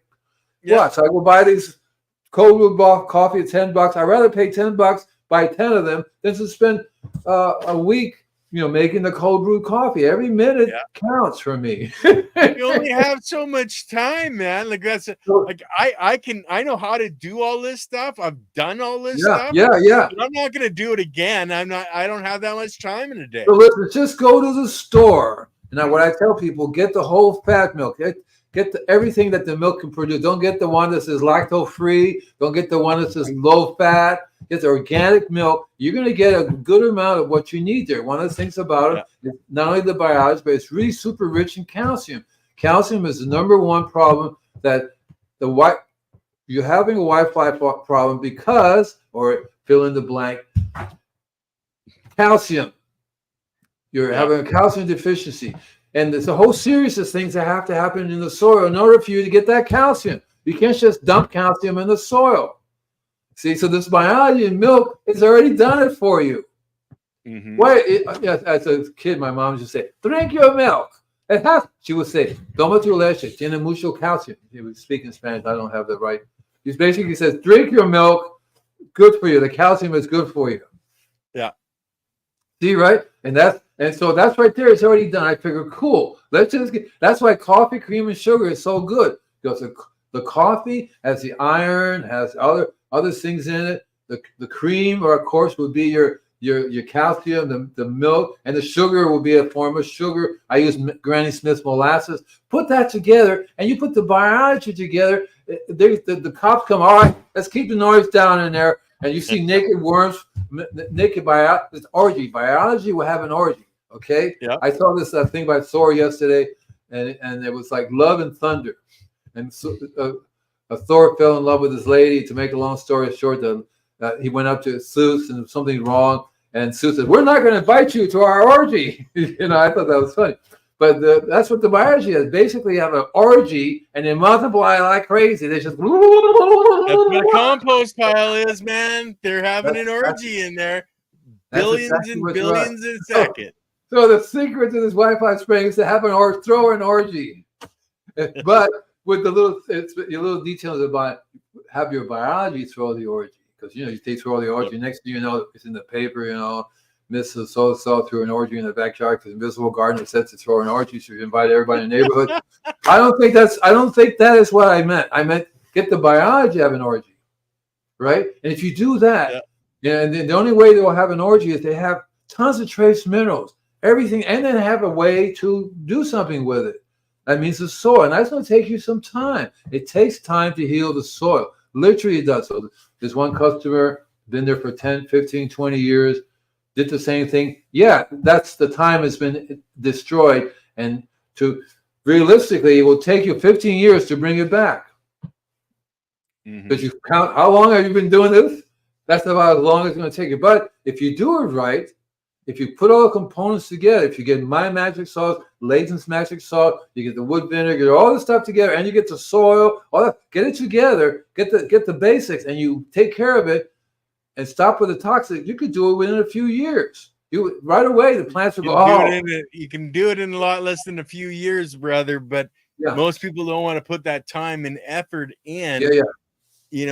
Yeah. what? So I go buy these cold brewed coffee at $10. I'd rather pay $10, buy 10 of them, than to spend a week, making the cold brewed coffee. Every minute Yeah. counts for me. You only have so much time, man. Like that's So, like I know how to do all this stuff. I've done all this yeah, stuff, yeah, yeah. but I'm not gonna do it again. I don't have that much time in a day. So listen, just go to the store. And what I tell people, get the whole fat milk. Get everything that the milk can produce. Don't get the one that says lactose free. Don't get the one that says low fat. Get the organic milk. You're going to get a good amount of what you need there. One of the things about it is not only the biology, but it's really super rich in calcium. Calcium is the number one problem that you're having a whitefly problem because, or fill in the blank, calcium. You're having a calcium deficiency. And there's a whole series of things that have to happen in the soil in order for you to get that calcium. You can't just dump calcium in the soil. See, so this biology in milk has already done it for you. Mm-hmm. As a kid, my mom used to say, drink your milk. She would say, toma tu leche, tiene mucho calcium. She was speaking Spanish. I don't have the right. She basically says, drink your milk, good for you. The calcium is good for you. Yeah. See, right? And so that's right there. It's already done. I figure, cool. Let's just that's why coffee, cream, and sugar is so good. Because the coffee has the iron, has other things in it. The cream, or of course, would be your calcium, the milk, and the sugar will be a form of sugar. I use Granny Smith's molasses. Put that together, and you put the biology together. The cops come, all right, let's keep the noise down in there. And you see naked worms, naked biology. It's orgy. Biology will have an orgy. Okay. Yeah. I saw this thing by Thor yesterday, and it was like love and thunder. And so, Thor fell in love with this lady. To make a long story short, he went up to Zeus and something wrong, and Zeus said, "We're not going to invite you to our orgy." I thought that was funny. But that's what the biology is. Basically, you have an orgy, and they multiply like crazy. They just. That's what a compost pile is, man. They're having an orgy in there. Billions and billions in a second. So the secret to this Wi-Fi spraying is to have throw an orgy. But with the little details about have your biology throw the orgy. Because, they throw the orgy. Next thing you know, it's in the paper, Mrs. So-so threw an orgy in the backyard because Invisible Gardener said to throw an orgy, so you invite everybody in the neighborhood. I don't think that is what I meant. I meant get the biology have an orgy, right? And if you do that, and the only way they will have an orgy is they have tons of trace minerals, everything, and then have a way to do something with it. That means the soil, and that's going to take you some time. It takes time to heal the soil. Literally, it does. So there's one customer, been there for 10, 15, 20 years, did the same thing. Yeah, that's the time has been destroyed. And realistically, it will take you 15 years to bring it back. Because you count, how long have you been doing this? That's about as long as it's going to take you. But if you do it right, if you put all the components together, if you get my magic sauce, Layton's magic salt, you get the wood vinegar, get all the stuff together, and you get the soil, all that, get it together, get the basics, and you take care of it, and stop with the toxic. You could do it within a few years. Right away, the plants will go. You can do it in a lot less than a few years, brother. But most people don't want to put that time and effort in. Yeah.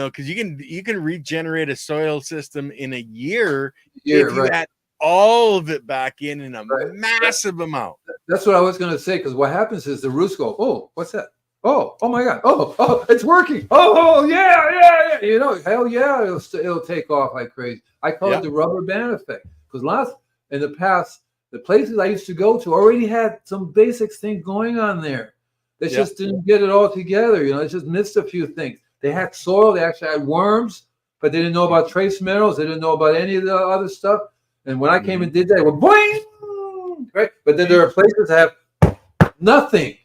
Because you can regenerate a soil system in a year if you add all of it back in a massive amount. That's what I was going to say. Because what happens is the roots go, oh, what's that? Oh my God! Oh, it's working! Oh yeah! Hell yeah! It'll take off like crazy. I call it the rubber band effect. Because in the past, the places I used to go to already had some basic things going on there. They just didn't get it all together. They just missed a few things. They had soil. They actually had worms, but they didn't know about trace minerals. They didn't know about any of the other stuff. And when I came and did that, it went boing, right? But then there are places that have nothing.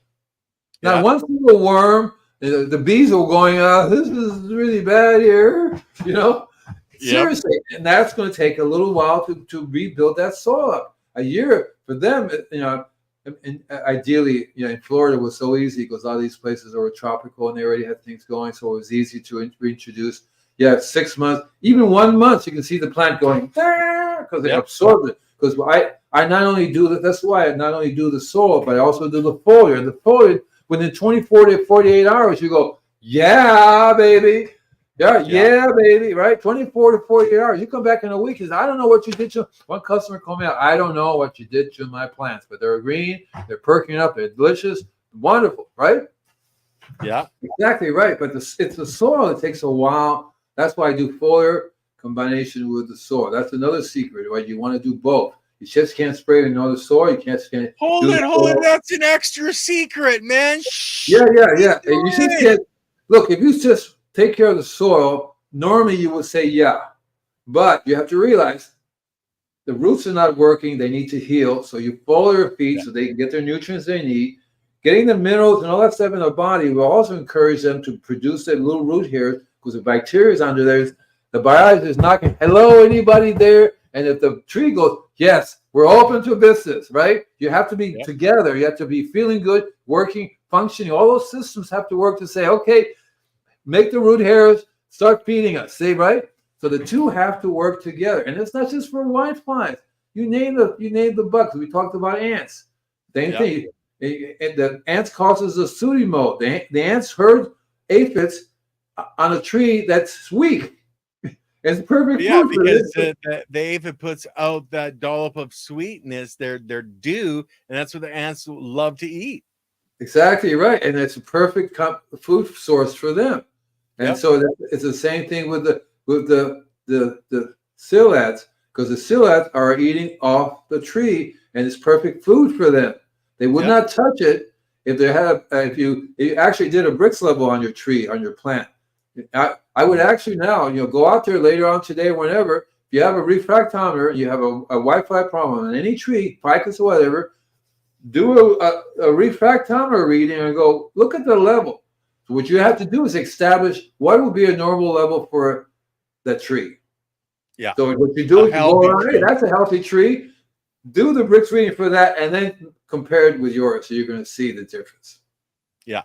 Not one single worm. The bees were going, this is really bad here, Seriously. And that's going to take a little while to rebuild that soil up. A year for them, and ideally, in Florida it was so easy because a lot of these places were tropical and they already had things going, so it was easy to reintroduce. 6 months, even 1 month, you can see the plant going because they absorbed it. Because I not only do that, that's why I not only do the soil, but I also do the foliar. And the foliar, within 24 to 48 hours, you go, yeah, baby. Yeah, baby, right? 24 to 48 hours. You come back in a week and say, I don't know what you did to one customer called me out. I don't know what you did to my plants, but they're green, they're perking up, they're delicious, wonderful, right? Yeah. Exactly right. But it's the soil that takes a while. That's why I do foliar combination with the soil. That's another secret, right? You want to do both. You just can't spray another soil. You can't spray. Hold it. That's an extra secret, man. Yeah. And you just can't. Look, if you just take care of the soil, normally you would say but you have to realize the roots are not working. They need to heal. So you foliar feed so they can get their nutrients they need. Getting the minerals and all that stuff in their body will also encourage them to produce their little root hairs because the bacteria is under there. The biologist is knocking, hello, anybody there? And if the tree goes, yes, we're open to business, right? You have to be together. You have to be feeling good, working, functioning. All those systems have to work to say, okay, make the root hairs, start feeding us, see, right? So the two have to work together. And it's not just for whiteflies. You name the bugs. We talked about ants. Same thing. The ants causes a sooty mold. The ants herd aphids on a tree that's weak. It's perfect food because the aphid puts out that dollop of sweetness, their dew, and that's what the ants love to eat. Exactly right, and it's a perfect food source for them. And so it's the same thing with the psyllids, because the psyllids are eating off the tree, and it's perfect food for them. They would not touch it if you actually did a Brix level on your tree, on your plant. I would actually now, go out there later on today or whenever, if you have a refractometer, you have a whitefly problem on any tree, ficus or whatever, do a refractometer reading and go, look at the level. So what you have to do is establish what would be a normal level for the tree. Yeah. So what you do is you go around, hey, that's a healthy tree. Do the Brix reading for that and then compare it with yours. So you're going to see the difference. Yeah.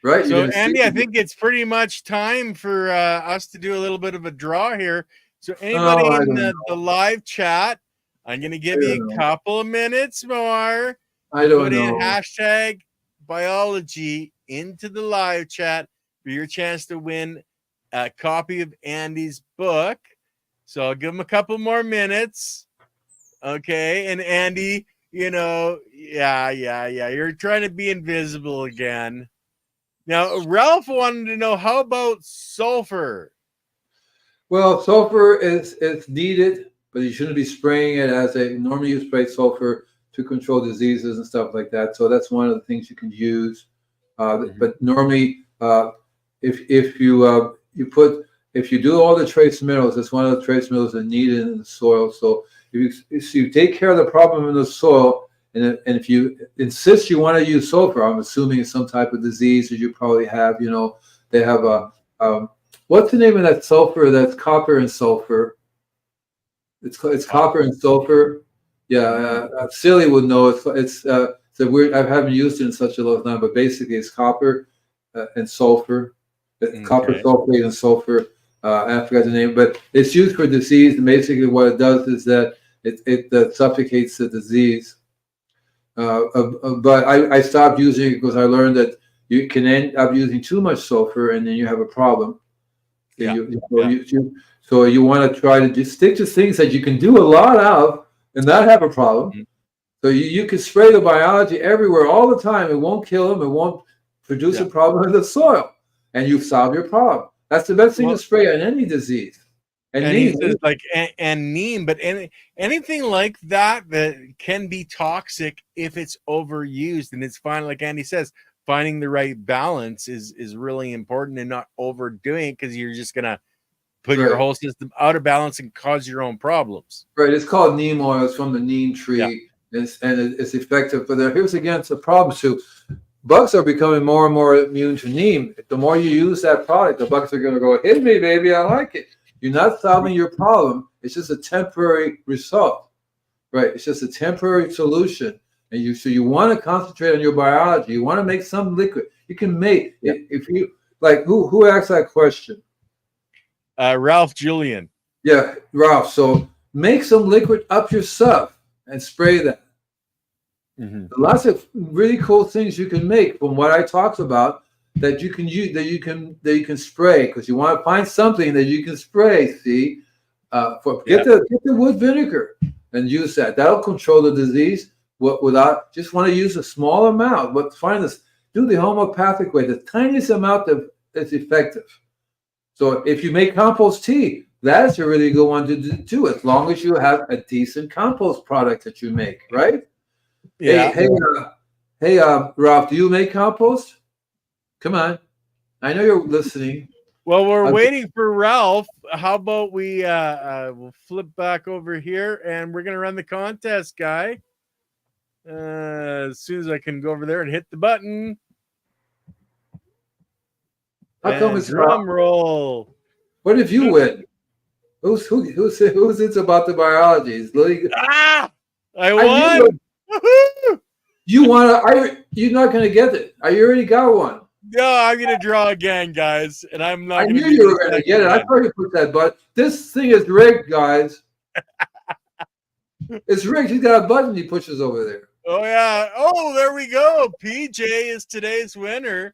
Right. So, Andy, I think it's pretty much time for us to do a little bit of a draw here. So, anybody in the live chat, I'm going to give you a couple of minutes more. Put in hashtag biology into the live chat for your chance to win a copy of Andy's book. So, I'll give him a couple more minutes. Okay. And Andy, you're trying to be invisible again. Now, Ralph wanted to know, how about sulfur? Well, sulfur is needed, but you shouldn't be spraying it normally you spray sulfur to control diseases and stuff like that. So that's one of the things you can use. But normally, if you do all the trace minerals, that's one of the trace minerals that are needed in the soil. So if you take care of the problem in the soil, and if you insist you want to use sulfur, I'm assuming it's some type of disease that you probably have. They have what's the name of that sulfur? That's copper and sulfur. It's copper and sulfur. Yeah, Silly would know. It's weird. I haven't used it in such a long time, but basically it's copper and sulfur. Copper sulfate and sulfur. I forgot the name, but it's used for disease. And basically, what it does is that it suffocates the disease. But I stopped using it because I learned that you can end up using too much sulfur and then you have a problem. So you want to try to just stick to things that you can do a lot of and not have a problem. Mm-hmm. So you can spray the biology everywhere all the time. It won't kill them. It won't produce a problem in the soil. And you've solved your problem. That's the best thing to spray on any disease. And he says like and neem, but anything like that that can be toxic if it's overused. And it's fine, like Andy says, finding the right balance is really important and not overdoing it, because you're just gonna put your whole system out of balance and cause your own problems. Right. It's called neem oil. It's from the neem tree. Yeah. And it's effective. But here's again, it's a problem too. Bugs are becoming more and more immune to neem. The more you use that product, the bugs are going to go, hit me, baby, I like it. You're not solving your problem. It's just a temporary result, right? It's just a temporary solution. And so you want to concentrate on your biology. You want to make some liquid. You can make, if you, like, who asked that question? Ralph Julian. Yeah, Ralph. So make some liquid up yourself and spray that. Mm-hmm. Lots of really cool things you can make from what I talked about that you can use, that you can spray, because you want to find something that you can spray. See, get the wood vinegar and use that. That'll control the disease without, just want to use a small amount. But find this, do the homeopathic way, the tiniest amount that's effective. So if you make compost tea, that's a really good one to do, as long as you have a decent compost product that you make, right? Yeah. Hey, Ralph, do you make compost? Come on, I know you're listening. Well, we're waiting for Ralph. How about we we'll flip back over here and we're gonna run the contest, guy. As soon as I can go over there and hit the button. How come it's drum roll? What if you win? Who's it's about the biology? I won. You're not gonna get it. You already got one. No, I'm gonna draw again, guys, and I'm not. I knew you were gonna get it. I thought you put that button. This thing is rigged, guys. It's rigged. He's got a button he pushes over there. Oh yeah. Oh, there we go. PJ is today's winner.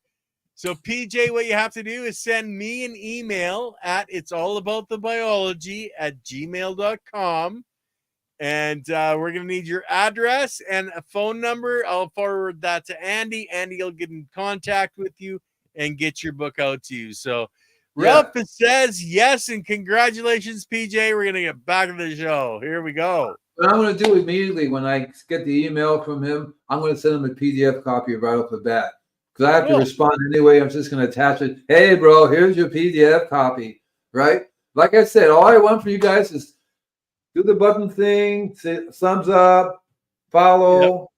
So PJ, what you have to do is send me an email at it'sallaboutthebiology@gmail.com. And we're going to need your address and a phone number. I'll forward that to Andy. Andy will get in contact with you and get your book out to you. So Ralph says yes, and congratulations, PJ. We're going to get back to the show. Here we go. What I'm going to do immediately when I get the email from him, I'm going to send him a PDF copy right off the bat. Because I have to respond anyway. I'm just going to attach it. Hey, bro, here's your PDF copy, right? Like I said, all I want from you guys is do the button thing, say thumbs up, follow.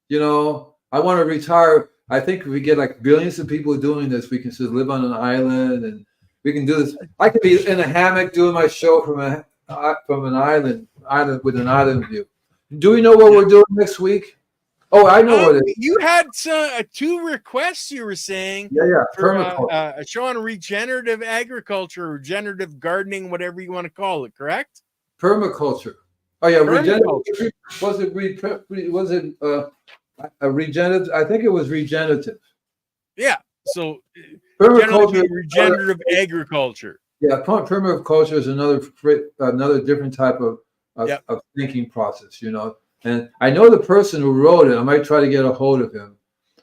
You know, I want to retire. I think if we get like billions of people doing this, we can just live on an island, and we can do this. I could be in a hammock doing my show from an island with an island view. Do we know what we're doing next week? Oh, I know what it is. You had two requests, you were saying. Yeah. For a show on regenerative agriculture, regenerative gardening, whatever you want to call it, correct? Permaculture. Oh yeah, regenerative. Was it a regenerative? I think it was regenerative. Yeah. So permaculture, regenerative agriculture. Yeah, permaculture is another different type of thinking process, you know. And I know the person who wrote it. I might try to get a hold of him.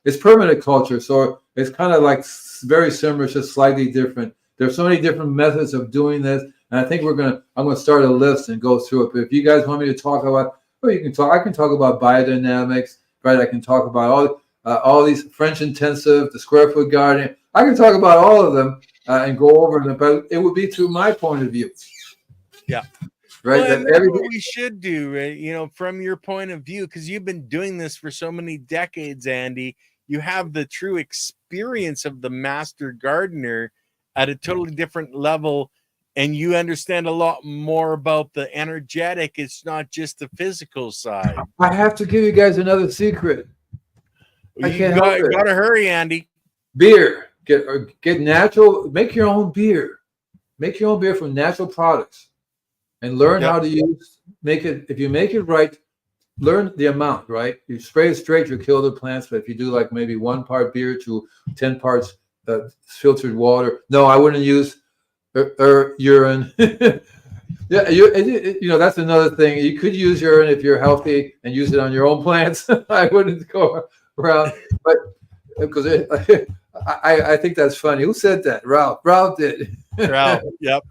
It's permanent culture, so it's kind of like very similar, just slightly different. There's so many different methods of doing this, and I think I'm gonna start a list and go through it. But if you guys want me to talk about, you can talk. I can talk about biodynamics, right? I can talk about all these French intensive, the square foot gardening. I can talk about all of them and go over them, but it would be through my point of view. Yeah. Right. Well, that's what we should do, right? You know, from your point of view, because you've been doing this for so many decades, Andy. You have the true experience of the master gardener at a totally different level, and you understand a lot more about the energetic. It's not just the physical side. I have to give you guys another secret. You gotta hurry, Andy. Beer. Get natural. Make your own beer. Make your own beer from natural products. And learn how to make it. If you make it right, learn the amount, right? You spray it straight, you kill the plants. But if you do like maybe 1 part beer to 10 parts filtered water, no, I wouldn't use urine. Yeah, you know, that's another thing. You could use urine if you're healthy and use it on your own plants. I wouldn't go around, but because I think that's funny. Who said that? Ralph. Ralph did. Ralph. Yep.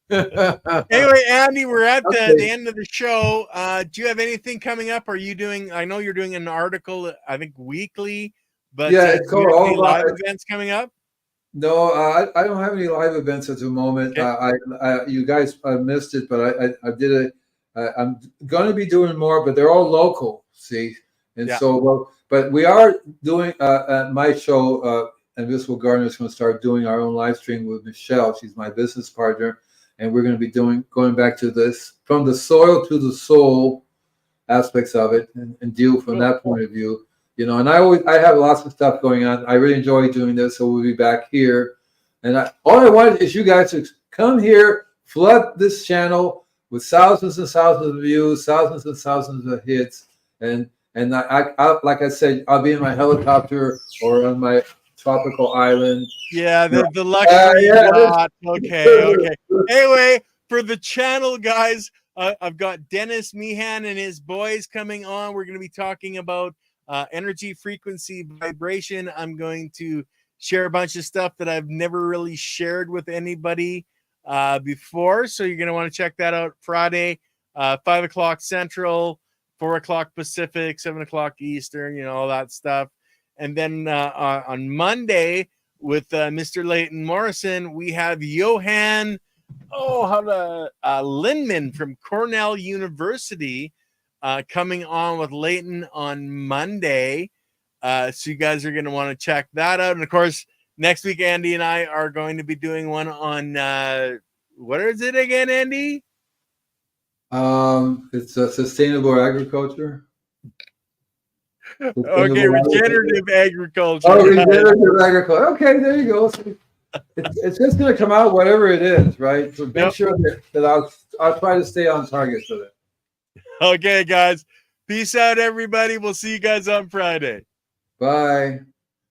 Anyway, Andy, we're at Okay. the end of the show. Do you have anything coming up? Are you doing? I know you're doing an article, I think weekly, but Yeah, it's do you called have All any About. live events coming up? No, I don't have any live events at the moment. Okay. You guys missed it, but I did it. I'm going to be doing more, but they're all local. See, and Yeah. so well, but we are doing my show. Invisible Gardener is going to start doing our own live stream with Michelle. She's my business partner, and we're going to be going back to this from the soil to the soul aspects of it, and deal from that point of view. And I have lots of stuff going on. I really enjoy doing this, so we'll be back here. And all I want is you guys to come here, flood this channel with thousands and thousands of views, thousands and thousands of hits, and I like I said, I'll be in my helicopter or on my tropical island. Yeah, the luxury Yeah. yacht. Okay. Anyway, for the channel, guys, I've got Dennis Meehan and his boys coming on. We're going to be talking about energy, frequency, vibration. I'm going to share a bunch of stuff that I've never really shared with anybody before. So you're going to want to check that out Friday, 5 o'clock Central, 4 o'clock Pacific, 7 o'clock Eastern, all that stuff. And then on Monday with Mr. Leighton Morrison, we have Johan Lindman from Cornell University coming on with Leighton on Monday. So you guys are going to want to check that out. And of course, next week, Andy and I are going to be doing one on what is it again, Andy? It's a sustainable agriculture. Okay, regenerative agriculture. Oh, regenerative agriculture. Okay, there you go. It's just going to come out whatever it is, right? So make sure that I'll try to stay on target for that. Okay, guys. Peace out, everybody. We'll see you guys on Friday. Bye.